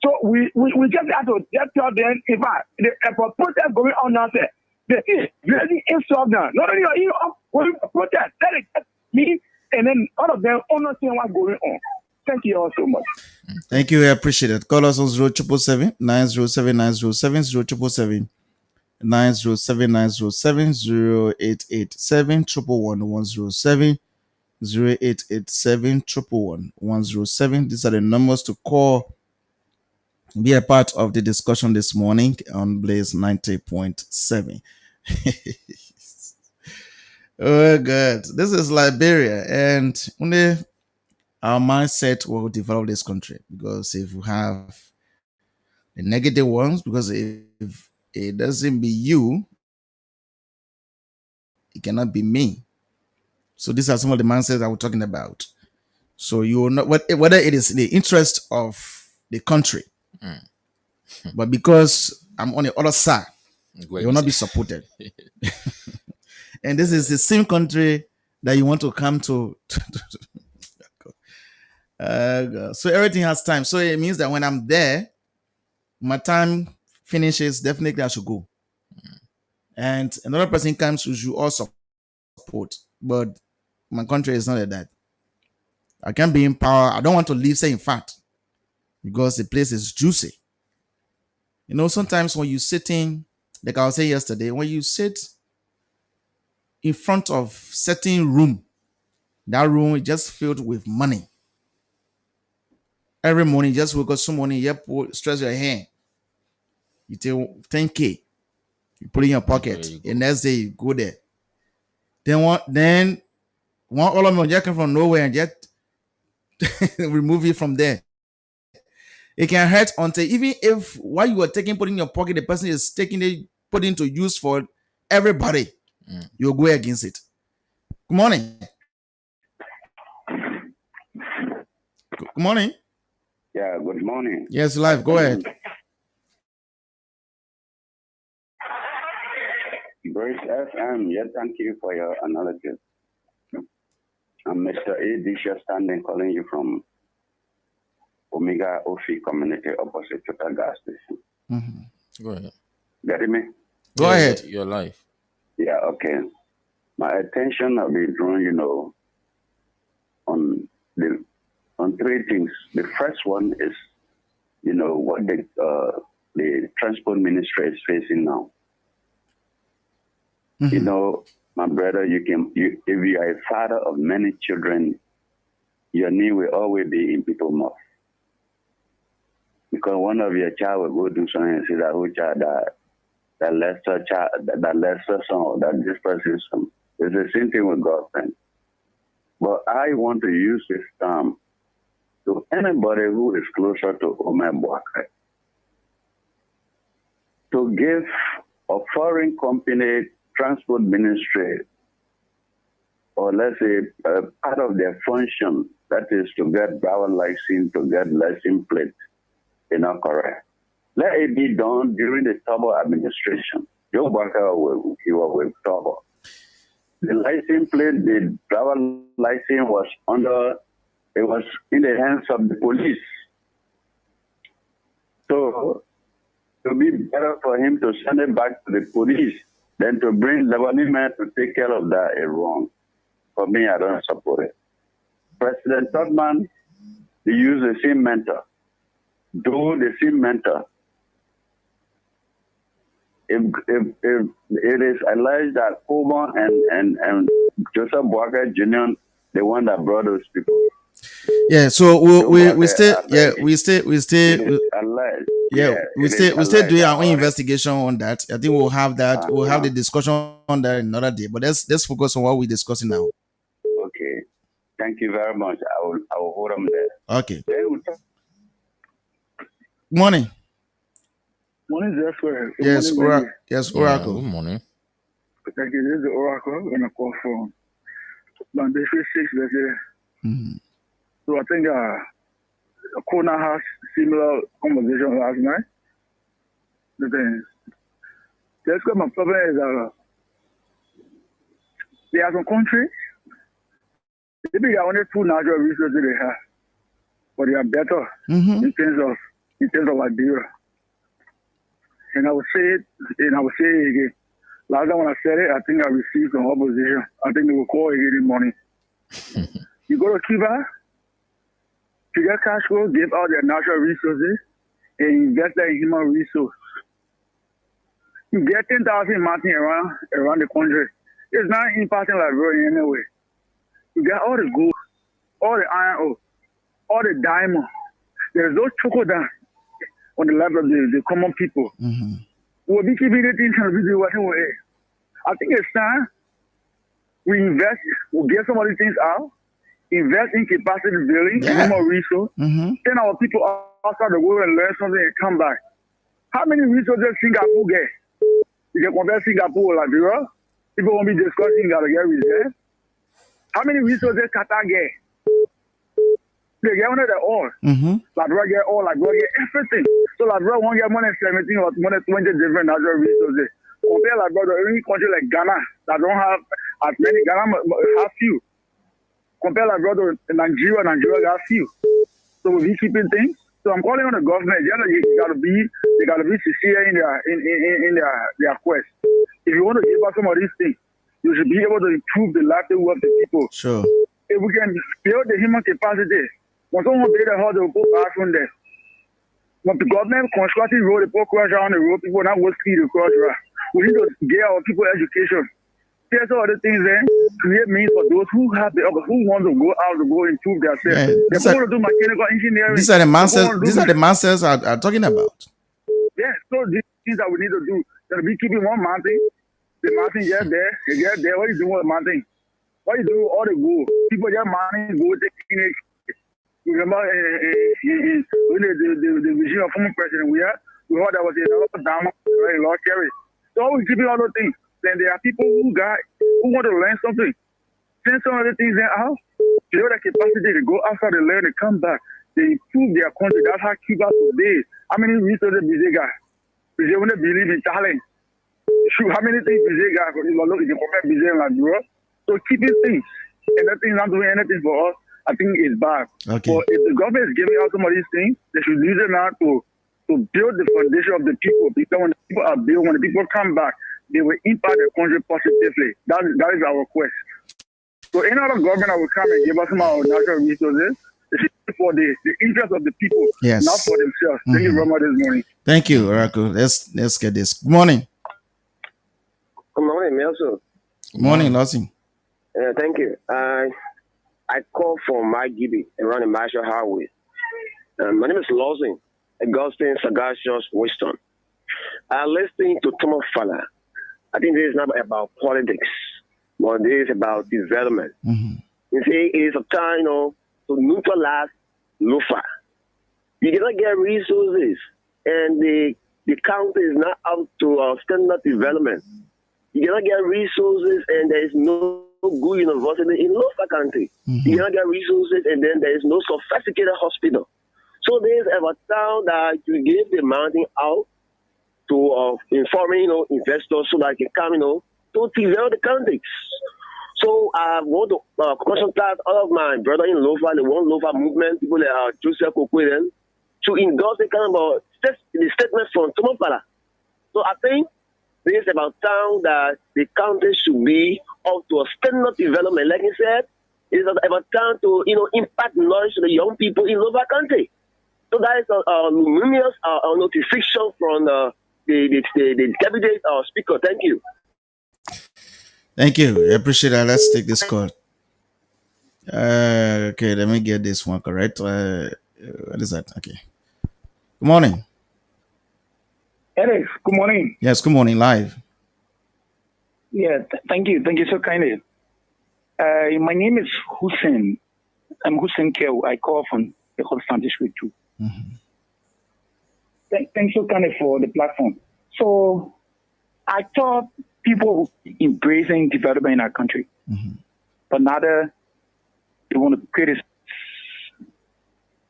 So we just have to just tell them if the protest going on now say they is really insult them. Not only are you going to protest, that is me, and then all of them understand what's going on. Thank you all so much. Thank you. I appreciate it. Call us on 0777 907 907 0777 907 907 0887 111 0887 111 These are the numbers to call. Be a part of the discussion this morning on Blaze 90.7. Oh, God. This is Liberia, and only our mindset will develop this country, because if we have the negative ones, because if it doesn't be you, it cannot be me. So these are some of the mindsets that we're talking about. So you will not, whether it is in the interest of the country, but because I'm on the other side, it will not be supported. And this is the same country that you want to come to. So everything has time. So it means that when I'm there, my time finishes, definitely I should go. And another person comes, who should also support. But my country is not like that. I can't be in power. I don't want to leave saying fat, because the place is juicy. Sometimes when you sitting, like I was saying yesterday, when you sit in front of certain room, that room is just filled with money. Every morning, you just wake up some morning, you stretch your hand. You take 10K, you put it in your pocket. The next day you go there. Then one all of them just come from nowhere and just remove it from there. It can hurt until, even if what you are taking, put in your pocket, the person is taking it, put into use for everybody, you'll go against it. Good morning. Good morning. Yeah, good morning. Yes, live. Go ahead. Grace FM, thank you for your analysis. I'm Mr. A. Disha standing, calling you from Omega Ofi community opposite Total Gas Station. Go ahead. Get me? Go ahead. You're live. Yeah, okay. My attention have been drawn, on three things. The first one is, what the transport ministry is facing now. My brother, if you are a father of many children, your name will always be in people's mouth. Because one of your child will go do something and say that whole child that lesser child, that lesser son, that this person is son. It's the same thing with girlfriend. But I want to use this term to anybody who is closer to Omer Boakye to give a foreign company transport ministry, or let's say part of their function, that is to get driver license, to get license plate, correct. let it be done during the Tabo administration. Joe Barker he was with Tabo. The license plate, the driver license was in the hands of the police. So it would be better for him to send it back to the police than to bring Lebanese men to take care of that is wrong. For me, I don't support it. President Tubman, they use the same mentor. Though the same mentor, if it is alleged that Coburn and Joseph Boakai Jr., the one that brought those people. Yeah, so we still doing our own investigation on that. I think we'll have that. We'll have the discussion on that another day. But let's focus on what we're discussing now. Okay. Thank you very much. I will hold them there. Okay. Morning. Morning, Jeffrey. Yes, morning, Oracle. Good morning. Thank you. This is the Oracle. I'm going to call from Monday 6. So I think Kona has similar conversation last night. The thing that's what my problem is there are some countries, maybe there are only 2 natural resources they have, but they are better in terms of Liberia. And I will say it, and I will say it again. Last time when I said it, I think I received some opposition. I think they will call again in the morning. You go to Cuba, Fidel Castro gave out their natural resources and invested in human resource. You get 10,000 mountains around the country. It's not impacting Liberia in any way. You get all the gold, all the iron ore, all the diamond. There's no trickle down on the level of the common people. We'll be keeping the things and be working with it. I think it's time we invest, we'll get some of these things out, invest in capacity building, human resource, send our people outside the world and learn something and come back. How many resources Singapore get? You can compare Singapore with Liberia. People won't be discussing that get reserve. How many resources Qatar get? They get under the oil. Liberia get oil, Liberia get everything. So Liberia won't get more than 17 or more than 20 different natural resources. Compare Liberia to any country like Ghana that don't have as many. Ghana have few. Compare Liberia to Nigeria got few. So we'll be keeping things. So I'm calling on the government. They gotta be sincere in their quest. If you want to give us some of these things, you should be able to improve the livelihood of the people. Sure. If we can build the human capacity, when someone build a house, they will put bathroom there. When the government constructing road, they put crush on the road, people not go speed across road. We need to get our people education. There's all other things then create means for those who want to go out to go improve themselves. They're going to do mechanical engineering. These are the masters are talking about. Yeah, so these things that we need to do. They'll be keeping one mountain. The mountain get there. They get there. What are you doing with the mountain? What you do with all the gold? People just mining gold, taking it. Remember when the regime of former president we heard that was a down in Lord Kerry. So we keeping all those things. Then there are people who want to learn something. Send some of the things out. They have the capacity to go outside and learn and come back. They improve their country. That's how Cuba today. How many resources Bizet got? Bizet want to believe in talent. Shoot, how many things Bizet got? You can compare Bizet and Liberia. So keeping things and nothing not doing anything for us, I think is bad. Okay. But if the government is giving out some of these things, they should use it now to build the foundation of the people. Because when the people are built, when the people come back, they will impact the country positively. That is our quest. So any other government that will come and give us some of our natural resources, they should do for the interest of the people, not for themselves. Thank you very much this morning. Thank you, Oracle. Let's get this. Good morning. Good morning, Mensouhn. Good morning, Lawson. Thank you. I call from my Gibby around the Marshall Highway. My name is Lawson, Augustine Sagacious Winston. I listening to Thomas Fowler. I think this is not about politics, but this is about development. You see, it's a time, to neutralize Lufa. You cannot get resources, and the county is not up to standard development. You cannot get resources, and there is no good university in Lufa country. You cannot get resources, and then there is no sophisticated hospital. So there's about time that you give the money out to informing investors so that they can come to develop the country. So I want to contact all of my brother in Lova, the One Lova movement, people like Joseph Okweden, to endorse the kind of the statements from Tomopala. So I think it's about time that the country should be up to a standard development. Like he said, it's about time to impact knowledge to the young people in Lova country. So that is a luminous notification from the deputy speaker. Thank you. Thank you. I appreciate that. Let's take this call. Okay, let me get this one correct. What is that? Okay. Good morning. Alex, good morning. Yes, good morning. Live. Yeah, thank you. Thank you so kindly. My name is Hussein. I'm Hussein Kew. I call from the Holston District too. Thanks so kindly for the platform. So I thought people embracing development in our country, but now they want to criticize.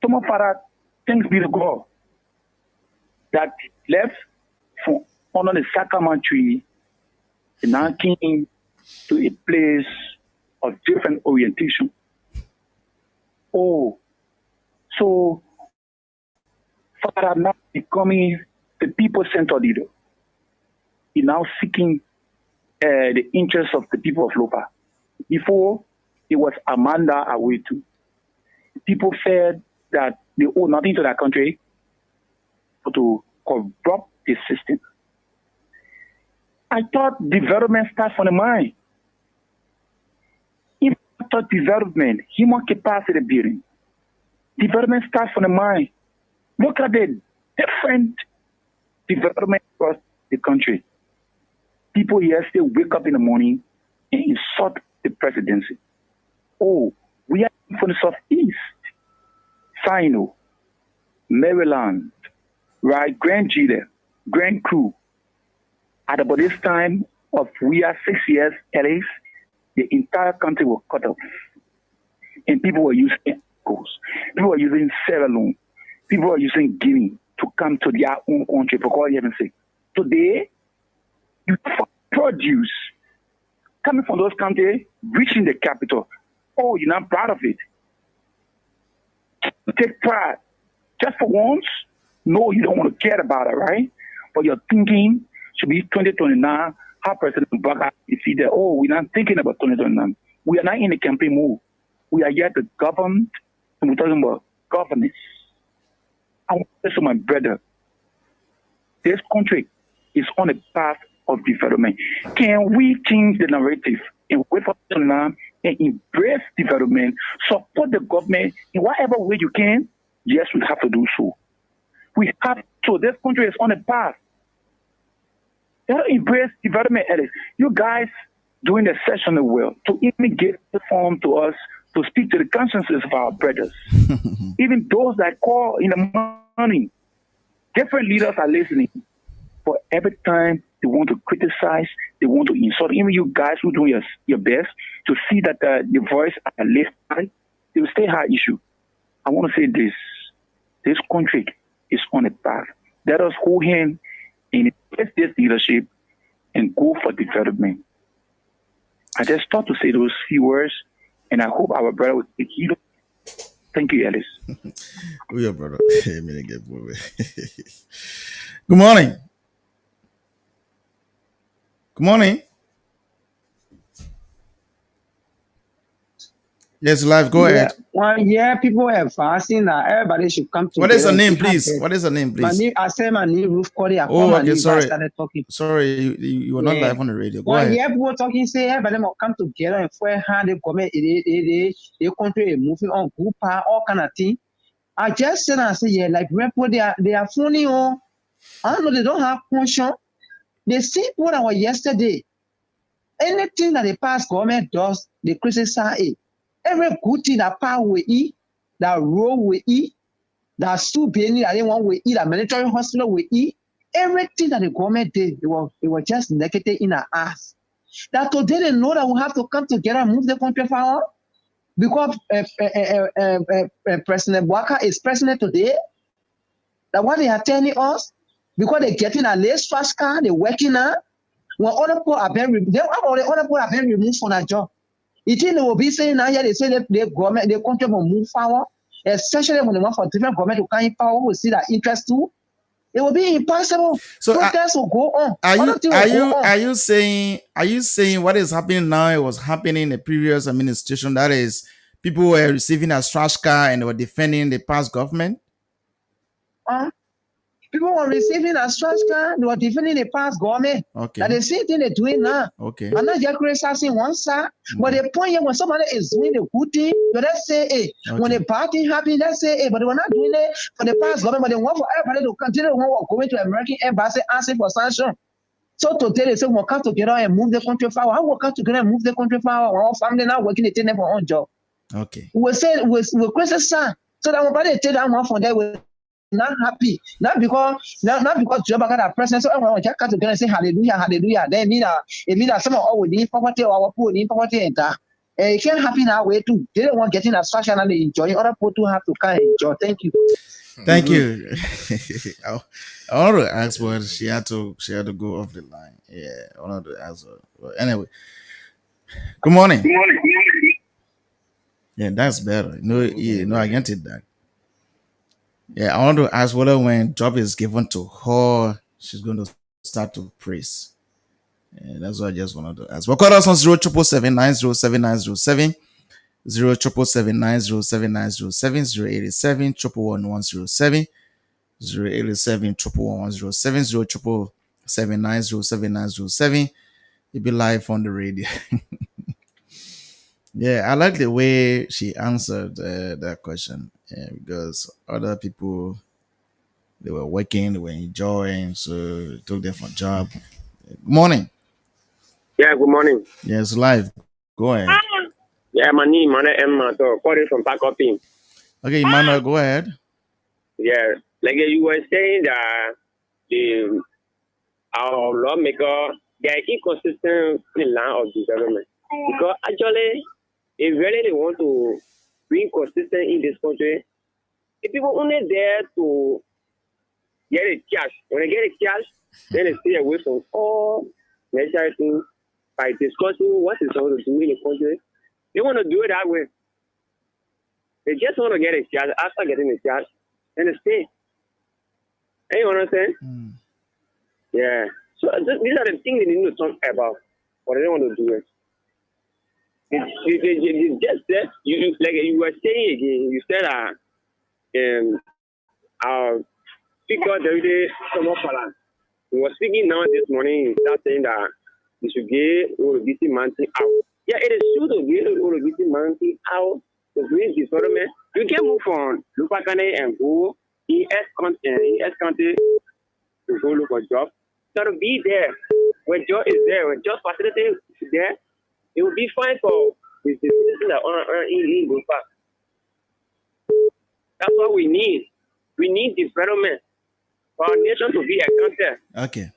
Some of our things be the God that left from under the Sakama tree and now came to a place of different orientation. Oh, so Father now becoming the people-centered leader. He's now seeking the interests of the people of Lopa. Before, it was Amanda Awetu. People felt that they owe nothing to their country but to corrupt the system. I thought development starts from the mind. If I thought development, human capacity building, development starts from the mind. Look at the different development across the country. People here still wake up in the morning and insult the presidency. Oh, we are from the Southeast, Sino, Maryland, right? Grand Gila, Grand Crew. At about this time of we are 6 years, at least, the entire country was cut off. And people were using goals. People were using Sierra Leone. People were using Guinea to come to their own country for all heaven's sake. Today, you find produce coming from those countries, reaching the capital. Oh, you're not proud of it. Take pride. Just for once, no, you don't want to care about it, right? But your thinking should be 2029, how President Obama is there. Oh, we're not thinking about 2029. We are not in a campaign move. We are here to govern, and we're talking about governance. I want to say to my brother, this country is on a path of development. Can we change the narrative and wait for 2029 and embrace development, support the government in whatever way you can? Yes, we have to do so. We have to. This country is on a path. They don't embrace development, Ellis. You guys doing the session well to even get the form to us to speak to the consciences of our brothers. Even those that call in the morning, different leaders are listening. But every time they want to criticize, they want to insult. Even you guys who do your best to see that the voice are listening, they will stay high issue. I want to say this. This country is on a path. Let us hold him in this leadership and go for development. I just thought to say those few words, and I hope our brother will take heed. Thank you, Ellis. Oh, yeah, brother. Good morning. Good morning. Yes, live. Go ahead. Well, yeah, people are fasting that everybody should come together. What is the name, please? What is the name, please? I said my name, Ruth Cody. Oh, okay, sorry. I started talking. Sorry, you were not live on the radio. Go ahead. Yeah, people talking, say everybody must come together and for hand the government, the country moving on, group all kind of thing. I just said, I say, yeah, like people, they are funny. Oh, I don't know, they don't have conscience. They see what I was yesterday. Anything that the past government does, they criticize it. Every good thing that power will eat, that road will eat, that school building that they want will eat, that military hospital will eat, everything that the government did, it was just negative in our ass. That today they know that we have to come together and move the country forward. because President Waka is president today. That what they are telling us, because they're getting a less fast car, they're working now. When other people are being removed, other people are being removed from that job. You think they will be saying now here they say that the government, the country will move forward, especially when they want for different government to come in power, we see that interest too. It will be impossible. So protests will go on. Are you saying what is happening now? It was happening in the previous administration. That is, people were receiving a trash car and they were defending the past government. People were receiving a trash car. They were defending the past government. Okay. That the same thing they're doing now. Okay. I'm not just criticizing one side, but the point here when somebody is doing the good thing, but let's say, hey, when the bad thing happens, let's say, hey, but they were not doing it for the past government, but they want for everybody to continue going to American embassy asking for sanction. So today they say we'll come together and move the country forward. How we'll come together and move the country forward? Our family now working, they take them for our own job. Okay. We'll say we'll criticize so that when they take that one from there, we're not happy. Not because Joe got a president, so everyone just come together and say hallelujah, hallelujah. Then it means that some of our need poverty or our poor need poverty and that. It can't happen that way too. They don't want getting a social and they enjoy. Other people too have to kind of enjoy. Thank you. Thank you. I want to ask what she had to go off the line. Yeah, I want to ask her. But anyway, good morning. Good morning. Yeah, that's better. No, I get it that. Yeah, I want to ask whether when job is given to her, she's going to start to praise. Yeah, that's what I just wanted to ask. But call us on 07779079070, 07779079070, 087 087 077 You'll be live on the radio. Yeah, I like the way she answered that question. Yeah, because other people, they were working, they were enjoying, so it took them for a job. Good morning. Yeah, good morning. Yes, live. Go ahead. Yeah, my name is Emma, calling from Pakopin. Okay, Emmanuel, go ahead. Yeah, like you were saying that our lawmaker, they are inconsistent in the line of development. Because actually, if really they want to be consistent in this country, the people only there to get a cash. When they get a cash, then they stay away from all necessary things by discussing what is going to do in the country. They want to do it that way. They just want to get a cash. After getting a cash, then they stay. You understand? Yeah. So these are the things they need to talk about, but they don't want to do it. You just said, like you were saying again, you said our speaker, David Somopalan, he was speaking now this morning, he started saying that we should get Ologisi Mountain out. Yeah, it is true to get Ologisi Mountain out to bring development. You can move from Lupakane and go ES County to go look for a job. So to be there, when job is there, when job facility is there, it will be fine for the citizens that are in Lupa. That's what we need. We need development for our nation to be a country. Okay.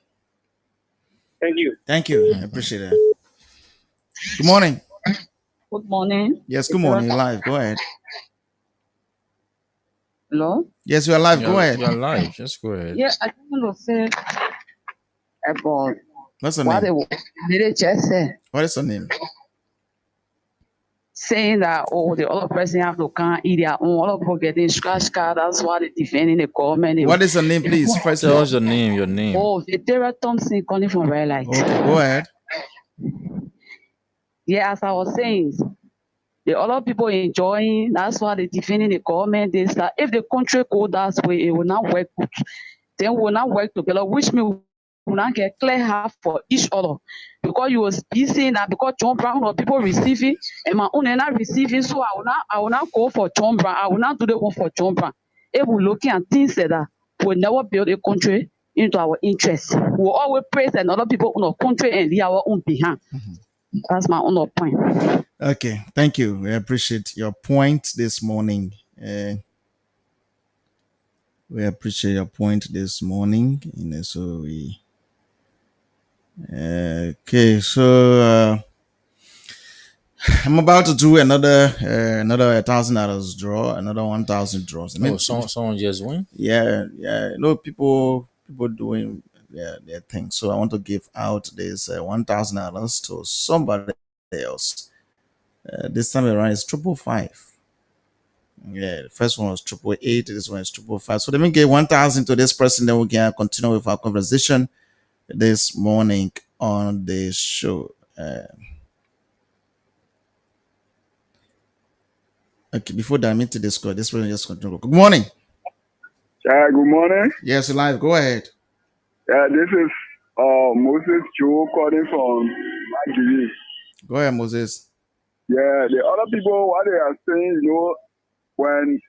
Thank you. Thank you. I appreciate that. Good morning. Good morning. Yes, good morning. You're live. Go ahead. Hello? Yes, you're live. Go ahead. You're live. Just go ahead. Yeah, I just want to say about What's your what name? they just said. What is your name? Saying that, the other person have to come eat their own, all of people getting scratch card, that's why they're defending the government. What is your name, please? First, Tell us your name. Oh, Victoria Thompson calling from Red Light. Okay, go ahead. Yeah, as I was saying, the other people enjoying, that's why they're defending the government. They say if the country go that way, it will not work good. Then we will not work together, which means we will not get clear half for each other. Because you was saying that because John Brown or people receiving and my own are not receiving, so I will not go for John Brown. I will not do the one for John Brown. If we looking at things like that, we'll never build a country into our interests. We'll always praise another people on our country and leave our own behind. That's my own point. Okay, thank you. We appreciate your point this morning. We appreciate your point this morning. So we okay. So I'm about to do another $1,000 draw, another 1,000 draws. I mean, someone just win. yeah. People doing their thing. So I want to give out this $1,000 to somebody else. This time around is 555. Yeah, the first one was 888. This one is 555. So let me give 1,000 to this person. Then we can continue with our conversation this morning on the show. Okay, before that, I mean to discuss. This person just continue. Good morning. Good morning. Yes, live. Go ahead. This is Moses Joe calling from Maggie. Go ahead, Moses. Yeah, the other people, what they are saying, when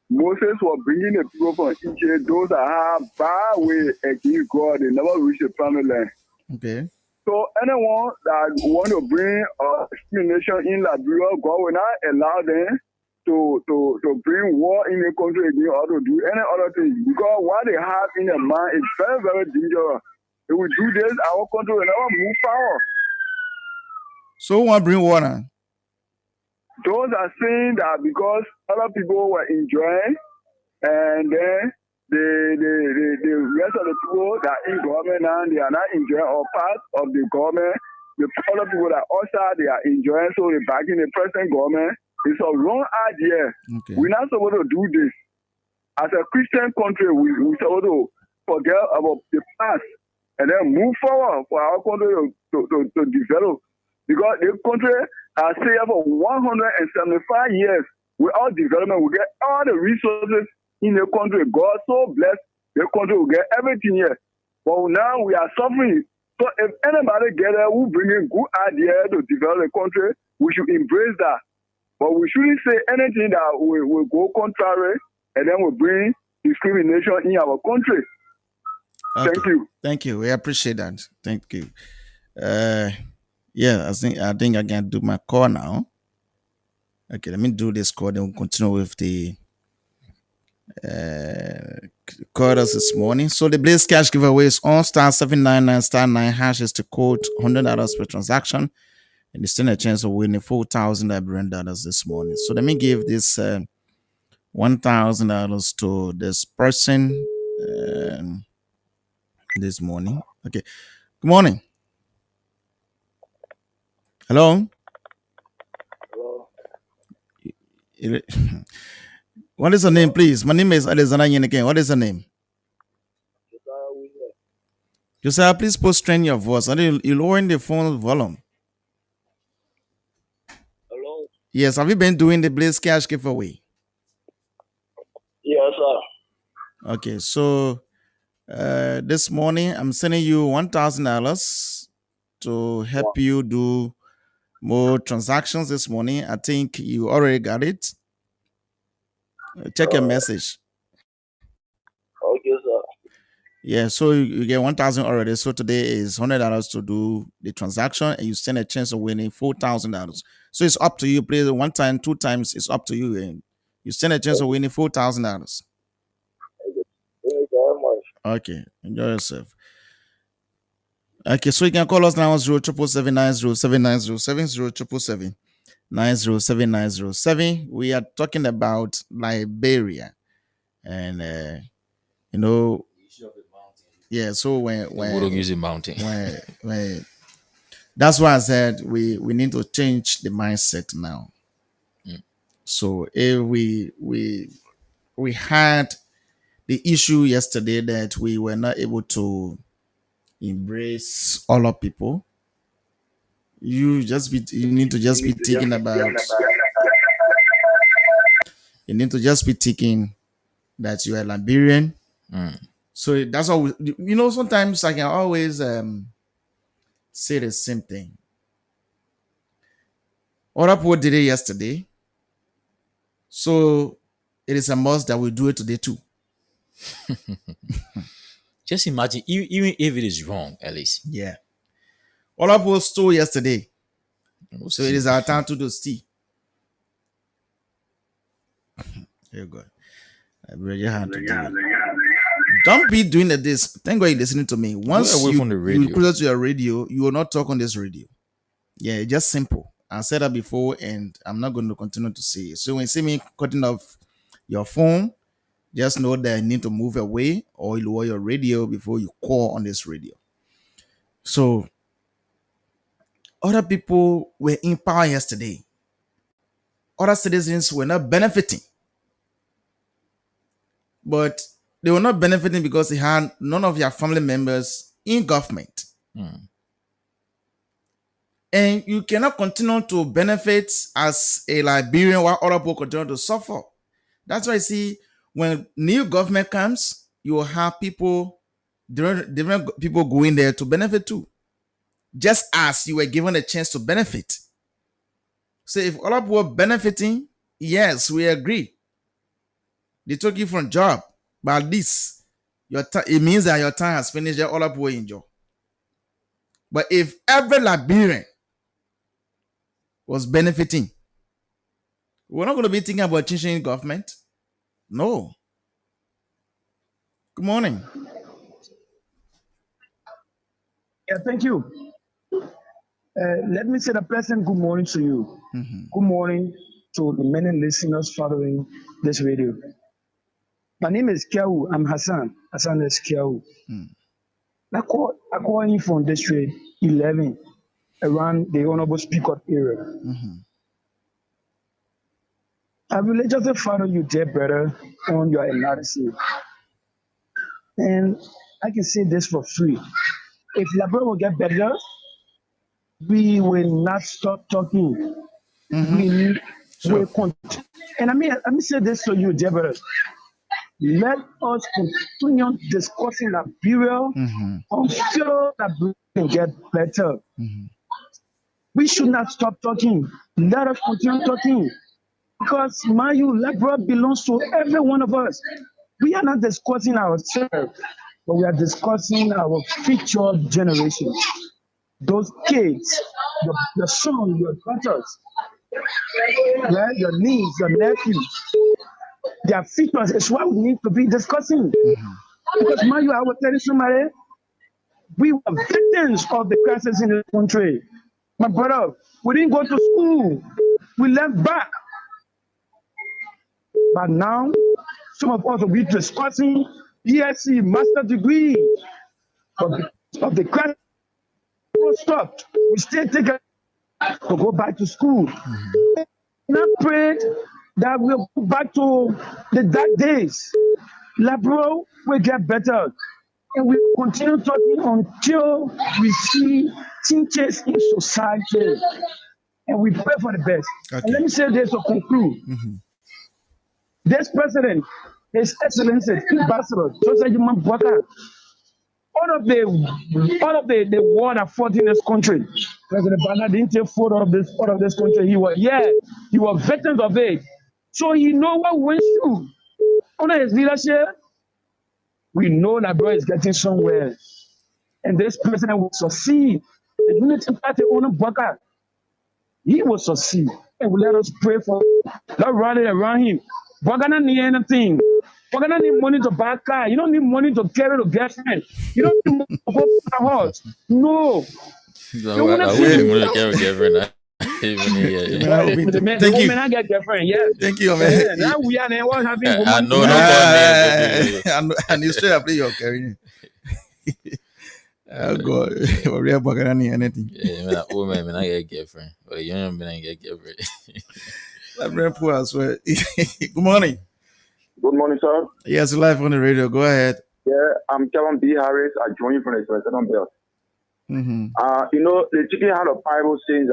Moses was bringing the people from Egypt, those that have bad way against God, they never reach the promised land. Okay. So anyone that want to bring discrimination in Liberia, God will not allow them to bring war in the country again or to do any other thing. Because what they have in their mind is very, very dangerous. If we do this, our country will never move forward. So who want to bring war now? Those are saying that because other people were enjoying, and then the rest of the people that are in government now, they are not enjoying all part of the government. The other people that outside, they are enjoying, so they're backing the present government. It's a wrong idea. Okay. We're not supposed to do this. As a Christian country, we're supposed to forget about the past and then move forward for our country to develop. Because the country has stayed for 175 years without development. We get all the resources in the country. God so blessed the country will get everything here. But now we are suffering. So if anybody get there who bring a good idea to develop the country, we should embrace that. But we shouldn't say anything that will go contrary and then will bring discrimination in our country. Okay. Thank you. Thank you. We appreciate that. Thank you. Yeah, I think I can do my call now. Okay, let me do this call, then we'll continue with the quarters this morning. So the Blaze Cash giveaway is on *799 *9# is to quote $100 per transaction, and you stand a chance of winning $4,000 this morning. So let me give this $1,000 to this person this morning. Okay, good morning. Hello. What is her name, please? My name is Alexander Nyeneken. What is her name? Josiah, please put strain your voice. You lowering the phone volume. Hello? Yes, have you been doing the Blaze Cash giveaway? Yes, sir. Okay, so this morning I'm sending you $1,000 to help you do more transactions this morning. I think you already got it. Check your message. Okay, sir. Yeah, so you get 1,000 already. So today is $100 to do the transaction, and you stand a chance of winning $4,000. So it's up to you. Play it 1 time, 2 times. It's up to you, and you stand a chance of winning $4,000. Thank you very much. Okay, enjoy yourself. Okay, so you can call us now 077907907 077907907. We are talking about Liberia, and yeah. So when using mountain, when that's why I said we need to change the mindset now. So if we had the issue yesterday that we were not able to embrace all of people, you need to just be thinking about. You need to just be thinking that you are Liberian. So that's all. Sometimes I can always say the same thing. Other people did it yesterday, so it is a must that we do it today too. Just imagine, even if it is wrong, at least. Yeah. Other people stole yesterday, so it is our time to do steal. There you go. I really had to do it. Don't be doing this. Thank God you're listening to me. Once from the radio. you closer to your radio, you will not talk on this radio. Yeah, just simple. I said that before, and I'm not going to continue to say it. So when you see me cutting off your phone, just know that I need to move away or lower your radio before you call on this radio. So other people were in power yesterday. Other citizens were not benefiting. But they were not benefiting because they had none of their family members in government. And you cannot continue to benefit as a Liberian while other people continue to suffer. That's why I see when new government comes, you will have different people going there to benefit too. Just as you were given a chance to benefit. So if other people are benefiting, yes, we agree. They took you from job, but at least it means that your time has finished. All up will enjoy. But if every Liberian was benefiting, we're not going to be thinking about changing government. No. Good morning. Yeah, thank you. Let me say a pleasant good morning to you. Good morning to the many listeners following this radio. My name is Kiau. I'm Hassan. Hassan is Kiau. I call you from District 11 around the Honorable Speaker area. I will just follow you, dear brother, on your analysis. And I can say this for free. If Labrador will get better, we will not stop talking. We will continue. And let me say this to you, dear brother. Let us continue discussing Liberia until Liberia can get better. We should not stop talking. Let us continue talking. Because Liberia belongs to every one of us. We are not discussing ourselves, but we are discussing our future generation. Those kids, your son, your daughters, your niece, your nephews, their futures is what we need to be discussing. Because I was telling somebody, we were victims of the crisis in the country. My brother, we didn't go to school. We left back. But now, some of us will be discussing BSc, master degree. But because of the crisis, we stopped. We still take it to go back to school. Now pray that we'll go back to the dark days. Labro will get better. And we continue talking until we see changes in society. And we pray for the best. Okay. And let me say this to conclude. This president, His Excellency, Ambassador Joseph Human Bwaka, all of the war that fought in this country, President Bernard didn't take food out of this country. He was veterans of it. So he know what we went through. Under his leadership, we know that bro is getting somewhere. And this president will succeed. The Unity Party owner Bwaka, he will succeed. And we let us pray for him. Let's rally around him. Bwaka don't need anything. Bwaka don't need money to buy a car. You don't need money to carry the girlfriend. You don't need money to go to a horse. No. I wouldn't want to carry a girlfriend. Thank you. I get girlfriend, yes. Thank you, man. Now we are the one having woman. I know, no and you straight up play your carrying. Oh God, we are bugging anything. Yeah, man, I get girlfriend. But you don't mean I get girlfriend. I'm very poor as well. Good morning. Good morning, sir. Yes, live on the radio. Go ahead. Yeah, I'm Kevin B. Harris. I join you from the President Belt. The chicken had a Bible says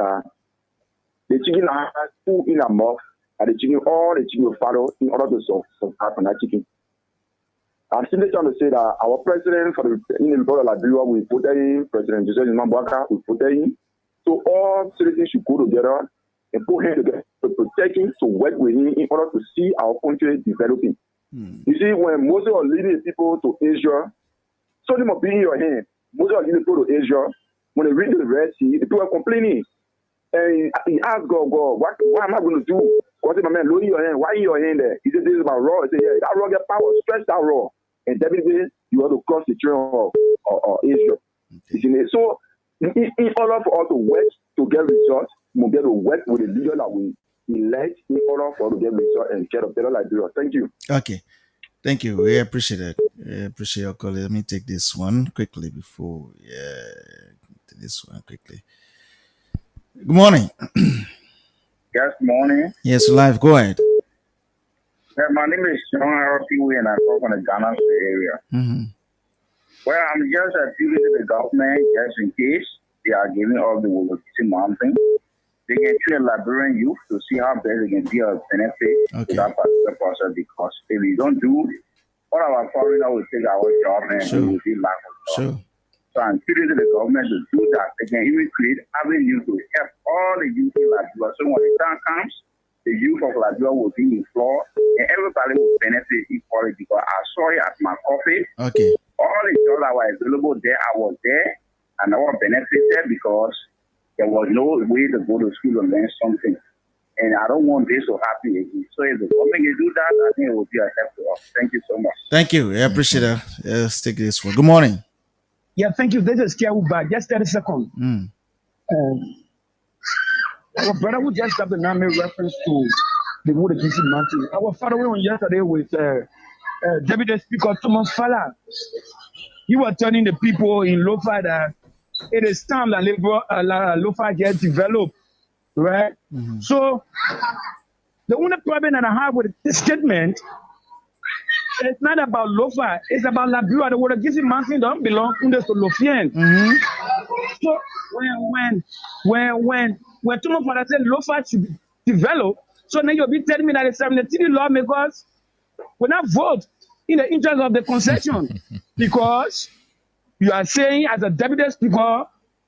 the chicken has food in a mouth, and the chicken will follow in order to survive from that chicken. I'm simply trying to say that our president for the Republic of Liberia, we put in President Joseph Mambwaka, we put in. So all citizens should go together and put him together to protect him, to work with him in order to see our country developing. You see, when Moses was leading people to Israel, so they must be in your hand. Moses was leading people to Israel. When they read the Red Sea, the people were complaining. And he asked God, what am I going to do? God said, my man, lower your hand. Why in your hand there? He said, this is my rod. He said, yeah, that rod get power. Stretch that rod. And definitely, you have to cross the children of Israel. Okay. So, in order for us to work to get results, we'll be able to work with the leader that we elect in order for to get result and get a better Liberia. Thank you. Okay. Thank you. We appreciate it. We appreciate your call. Let me take this one quickly before. This one quickly. Good morning. Yes, morning. Yes, live. Go ahead. Yeah, my name is John Harrison and I come from the Ghana area. Mm-hmm. Well, I'm just appealing to the government just in case they are giving all the Wolofisi mountain. They can train Liberian youth to see how best they can be a benefit to that particular process, because if we don't do, all our foreigners will take our job and we will be lack of job. Sure. So I'm appealing to the government to do that. They can even create avenues to help all the youth in Liberia. So when the time comes, the youth of Liberia will be in floor and everybody will benefit equally, because I saw it at my office. Okay. All the jobs that were available there, I was there and I was benefited because there was no way to go to school and learn something. And I don't want this to happen again. So if the government can do that, I think it would be a help to us. Thank you so much. Thank you. I appreciate that. Let's take this one. Good morning. Yeah, thank you. This is Kiawuba. Just 30 seconds. Our brother who just got the name reference to the Wolofisi mountain. Our father went on yesterday with Deputy Speaker Thomas Fala. He was telling the people in Lofa that it is time that Lofa gets developed, right? Mm-hmm. So the only problem that I have with this statement, it's not about Lofa, it's about Liberia. The Wolofisi mountain don't belong to the Lofian. Mm-hmm. So when Thomas Fala said Lofa should be developed, so now you'll be telling me that the 73 lawmakers will not vote in the interest of the concession because you are saying as a deputy speaker,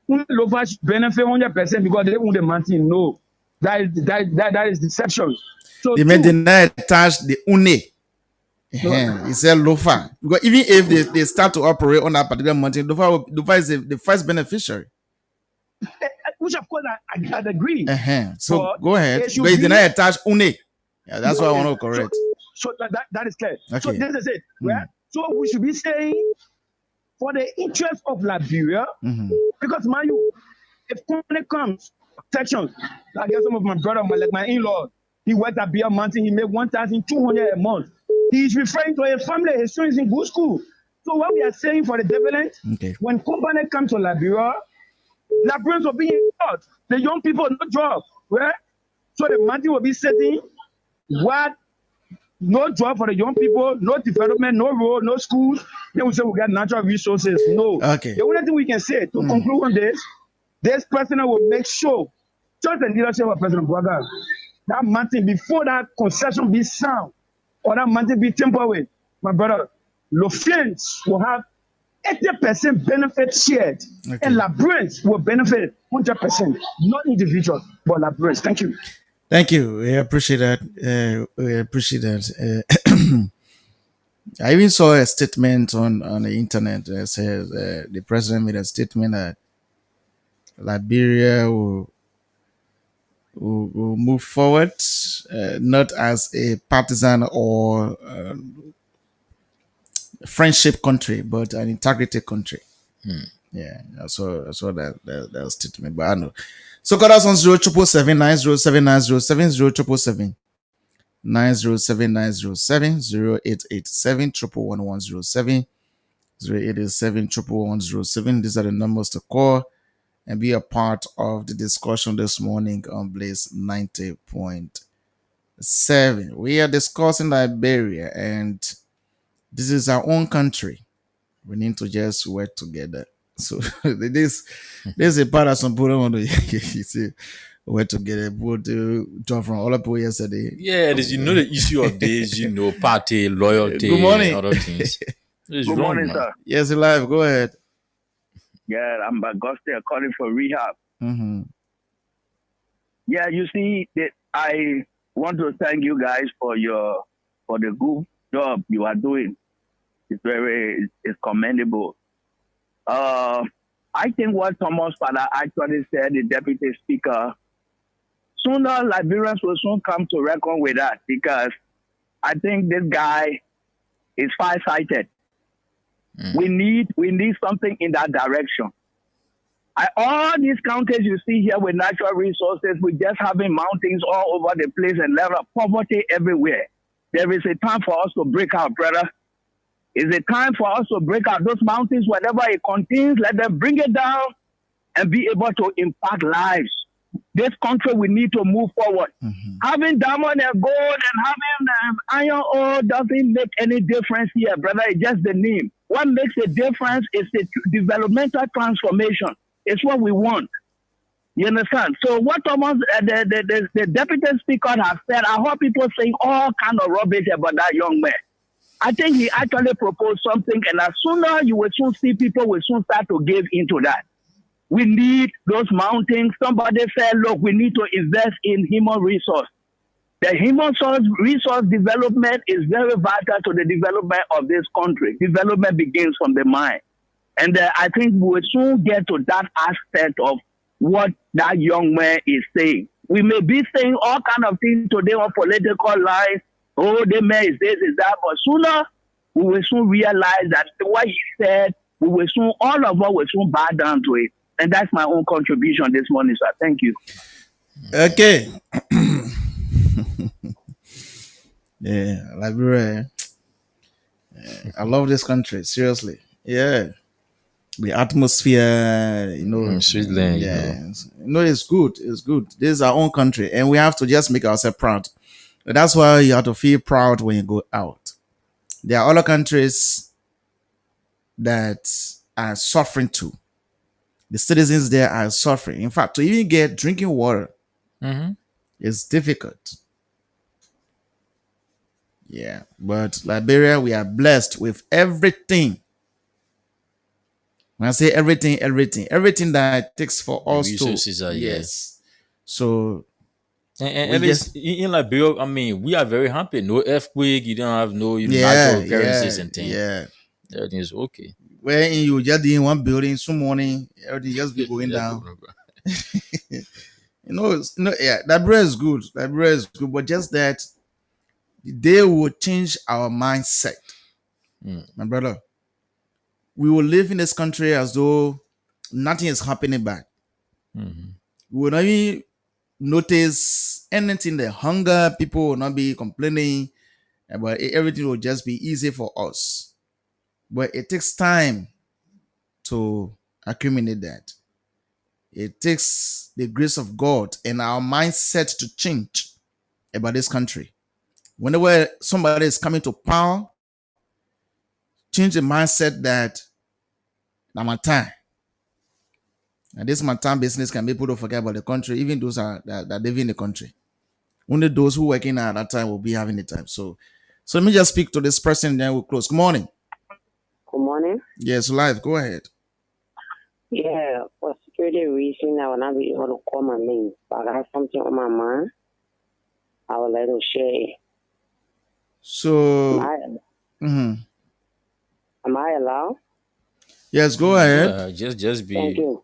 Lofa should benefit 100% because they own the mountain. No, that is deception. So they may deny attach the UNE. He said Lofa. Because even if they start to operate on that particular mountain, Lofa is the first beneficiary. Which of course I'd agree. So go ahead. But you deny attach UNE. Yeah, that's what I want to correct. So that is clear. Okay. So this is it. Right? So we should be saying for the interest of Liberia, because if company comes, sections, I get some of my brother, like my in-law, he worked at Beer Mountain, he made 1,200 a month. He's referring to his family, his son is in good school. So what we are saying for the development, when company comes to Liberia, Liberians will be in court. The young people, no job, right? So the mountain will be setting what? No job for the young people, no development, no road, no schools. Then we say we got natural resources. No. Okay. The only thing we can say to conclude on this president will make sure, just the leadership of President Bouaga, that mountain, before that concession be sound, or that mountain be tempered with, my brother, Lofians will have 80% benefit shared, and Liberians will benefit 100%, not individuals, but Liberians. Thank you. Thank you. We appreciate that. I even saw a statement on the internet that says the president made a statement that Liberia will move forward, not as a partisan or friendship country, but an integrated country. Yeah, I saw that statement, but I know. So call us on 0777 907 907 0777 907 907 0887 11107 0887 11107. These are the numbers to call and be a part of the discussion this morning on Blaze 90.7. We are discussing Liberia, and this is our own country. We need to just work together. So this is a part that some people don't want to see. Work together, both John from all people yesterday. Yeah, the issue of this, party loyalty, Good morning. and other things. Good morning, man. sir. Yes, live. Go ahead. Yeah, I'm Augusta calling for rehab. Yeah, you see, I want to thank you guys for the good job you are doing. It's commendable. I think what Thomas Fala actually said, the deputy speaker, sooner Liberians will soon come to reckon with that, because I think this guy is far-sighted. We need something in that direction. All these counties you see here with natural resources, we just having mountains all over the place and level of poverty everywhere. There is a time for us to break out, brother. It's a time for us to break out those mountains, whatever it contains, let them bring it down and be able to impact lives. This country, we need to move forward. Having diamond and gold and having iron ore doesn't make any difference here, brother. It's just the name. What makes a difference is the developmental transformation. It's what we want. You understand? So what Thomas, the deputy speaker has said, I heard people saying all kind of rubbish about that young man. I think he actually proposed something, and as sooner you will soon see people will soon start to give into that. We need those mountains. Somebody said, look, we need to invest in human resource. The human resource development is very vital to the development of this country. Development begins from the mind. And I think we will soon get to that aspect of what that young man is saying. We may be saying all kind of things today on political lines. Oh, the man is this, is that. But sooner, we will soon realize that what he said, we will soon, all of us will soon bow down to it. And that's my own contribution this morning, sir. Thank you. Okay. Yeah, Liberia. I love this country, seriously. Yeah. The atmosphere, Switzerland, yeah. It's good. It's good. This is our own country, and we have to just make ourselves proud. That's why you have to feel proud when you go out. There are other countries that are suffering too. The citizens there are suffering. In fact, to even get drinking water is difficult. Yeah, but Liberia, we are blessed with everything. When I say everything that it takes for the us to, resources are yes. So and we at least just, in Liberia, I mean, we are very happy. No earthquake, you don't have no natural occurrences and things. yeah. Everything is okay. Where you just in one building, some morning, everything just be going down. Yeah, Liberia is good. Liberia is good, but just that they will change our mindset, my brother. We will live in this country as though nothing is happening back. We will not even notice anything. The hunger, people will not be complaining, but everything will just be easy for us. But it takes time to accumulate that. It takes the grace of God and our mindset to change about this country. Whenever somebody is coming to power, change the mindset that now my time. And this my time business can be people to forget about the country, even those that live in the country. Only those who working at that time will be having the time. So let me just speak to this person, then we'll close. Good morning. Good morning. Yes, live. Go ahead. Yeah, for security reason, I will not be able to call my name, but I have something on my mind. I would like to share. So, am I allowed? Yes, go ahead. Just be. Thank you.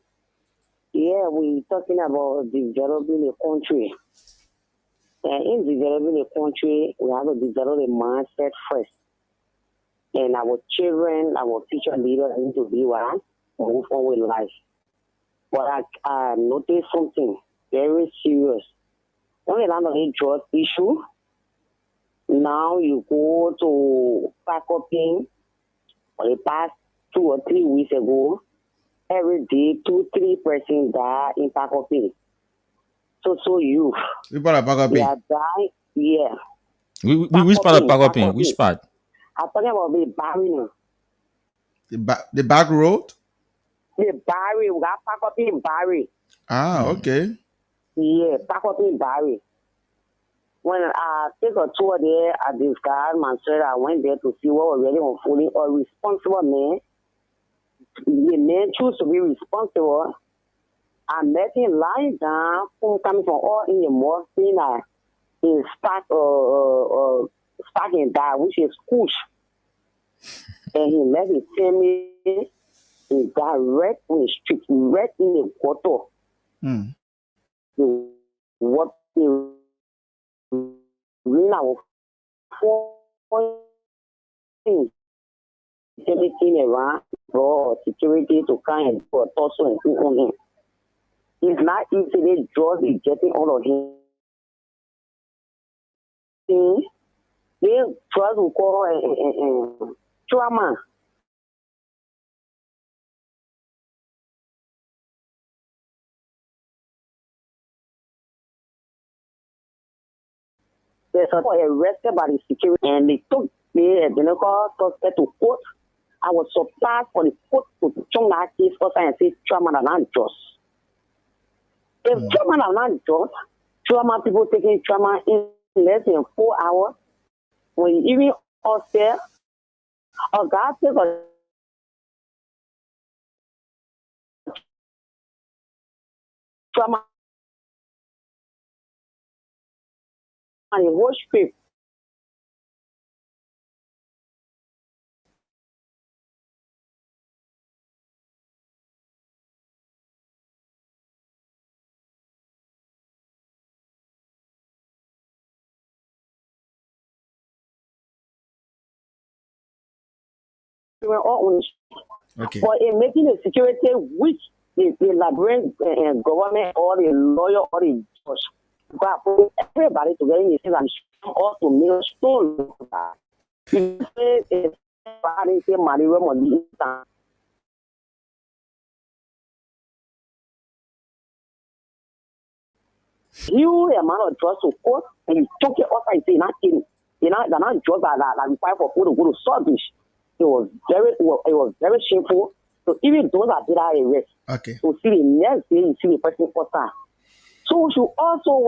Yeah, we talking about developing a country. And in developing a country, we have to develop a mindset first. And our children, our future leaders need to be one and move on with life. But I noticed something very serious. When we land on a drug issue, now you go to pack up in, for the past 2 or 3 weeks ago, every day 2-3 persons die in pack up in. So you. We bought a pack up in. They are dying, yeah. Which part of pack up in? Which part? I'm talking about the Barry now. The back road? The Barry, we got pack up in Barry. Ah, okay. Yeah, pack up in Barry. When I take a tour there at this guy, Mensouhn, I went there to see what was really unfolding. A responsible man, the man chose to be responsible. I met him lying down, coming from all in the mouth, saying that he spark and die, which is push. And he left his family, he got right on the street, right in the gutter. What the now 4 everything around for security to come and for torso and things on him. It's not easily drugs is getting all of him. They drugs will call trauma. There's a boy arrested by the security and they took the suspect to court. I was surprised for the court to chung that case first and say trauma and not just. If trauma and not just, trauma people taking trauma in less than 4 hours, when you even upstairs, or God take a trauma and a whole script. Okay. But in making the security which the Liberian government or the lawyer or the judge, but for everybody to get in the same and all to Mensouhn. You say it's huge amount of drugs to court and you took it outside and say not kidding. They're not drugs that require for people to go to service. It was very shameful. So even those that did that arrest, okay. So see the next day you see the person outside. So we should also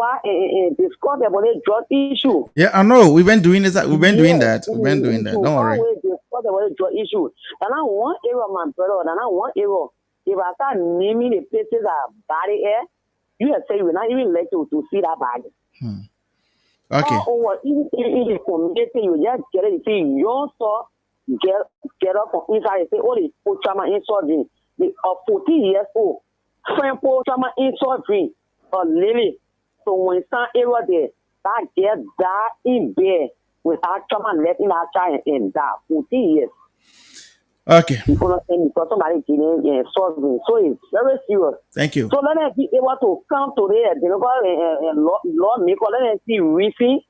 discuss about the drug issue. Yeah, I know. We've been doing this. We've been doing that. We've been doing that. Don't worry. Always discuss about the drug issue. And I want area, my brother. And I want area. If I start naming the places that body air, you can say you will not even let you to see that body. Okay. Or even in the community, you just get it. See, you saw get up from inside and say, oh, the trauma in surgery. They are 14 years old. Friend trauma in surgery. Or Lily. So when some area there, that get that in bed without trauma letting that child in that 14 years. Okay. Because somebody getting surgery. So it's very serious. Thank you. So let us be able to come to the lawmaker, let us see reason.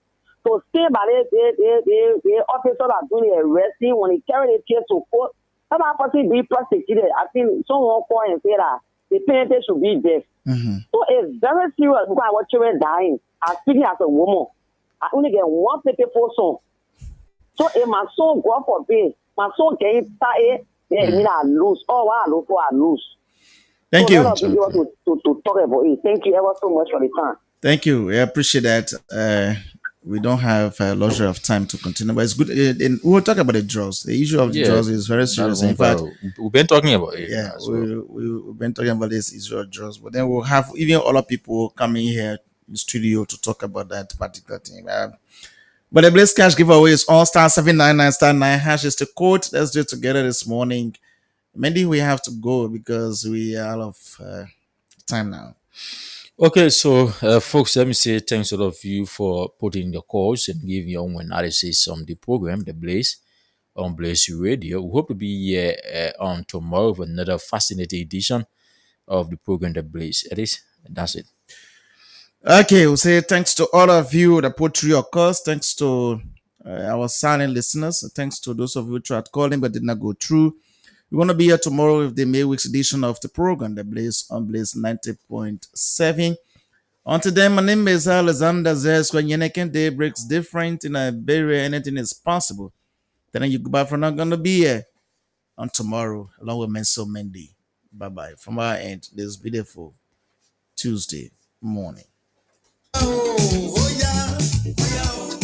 So stay by the officer that doing the arresting when he carry the case to court. That person be prosecuted. I think someone call and say that the penalty should be death. So it's very serious because our children dying. I'm speaking as a woman. I only get one paper for son. So if my son go for bail, my son can start then I lose. Oh, I lose. Thank so you. To talk about it. Thank you ever so much for the time. Thank you. I appreciate that. We don't have a luxury of time to continue, but it's good. And we will talk about the drugs. The issue of the drugs is very serious. In fact, we've been talking about it. Yeah, we've been talking about this issue of drugs, but then we'll have even other people coming here in the studio to talk about that particular thing. But the Blaze Cash giveaway is all star 799 star 9 hash is the code. Let's do it together this morning. Maybe we have to go because we are out of time now. Okay, so folks, let me say thanks to all of you for putting your calls and giving your own analysis on the program, The Blaze, on Blaze Radio. We hope to be here on tomorrow with another fascinating edition of the program, The Blaze. That's it. Okay, we'll say thanks to all of you that put through your calls. Thanks to our silent listeners. Thanks to those of you who tried calling but did not go through. We're going to be here tomorrow with the May week's edition of the program, The Blaze on Blaze 90.7. Until then, my name is Alexander Zes. When Nyeneken Day breaks different in Iberia, anything is possible. Then you goodbye for now. Going to be here on tomorrow along with Mensouhn Mendin. Bye-bye. From our end, this beautiful Tuesday morning. Oh, yeah.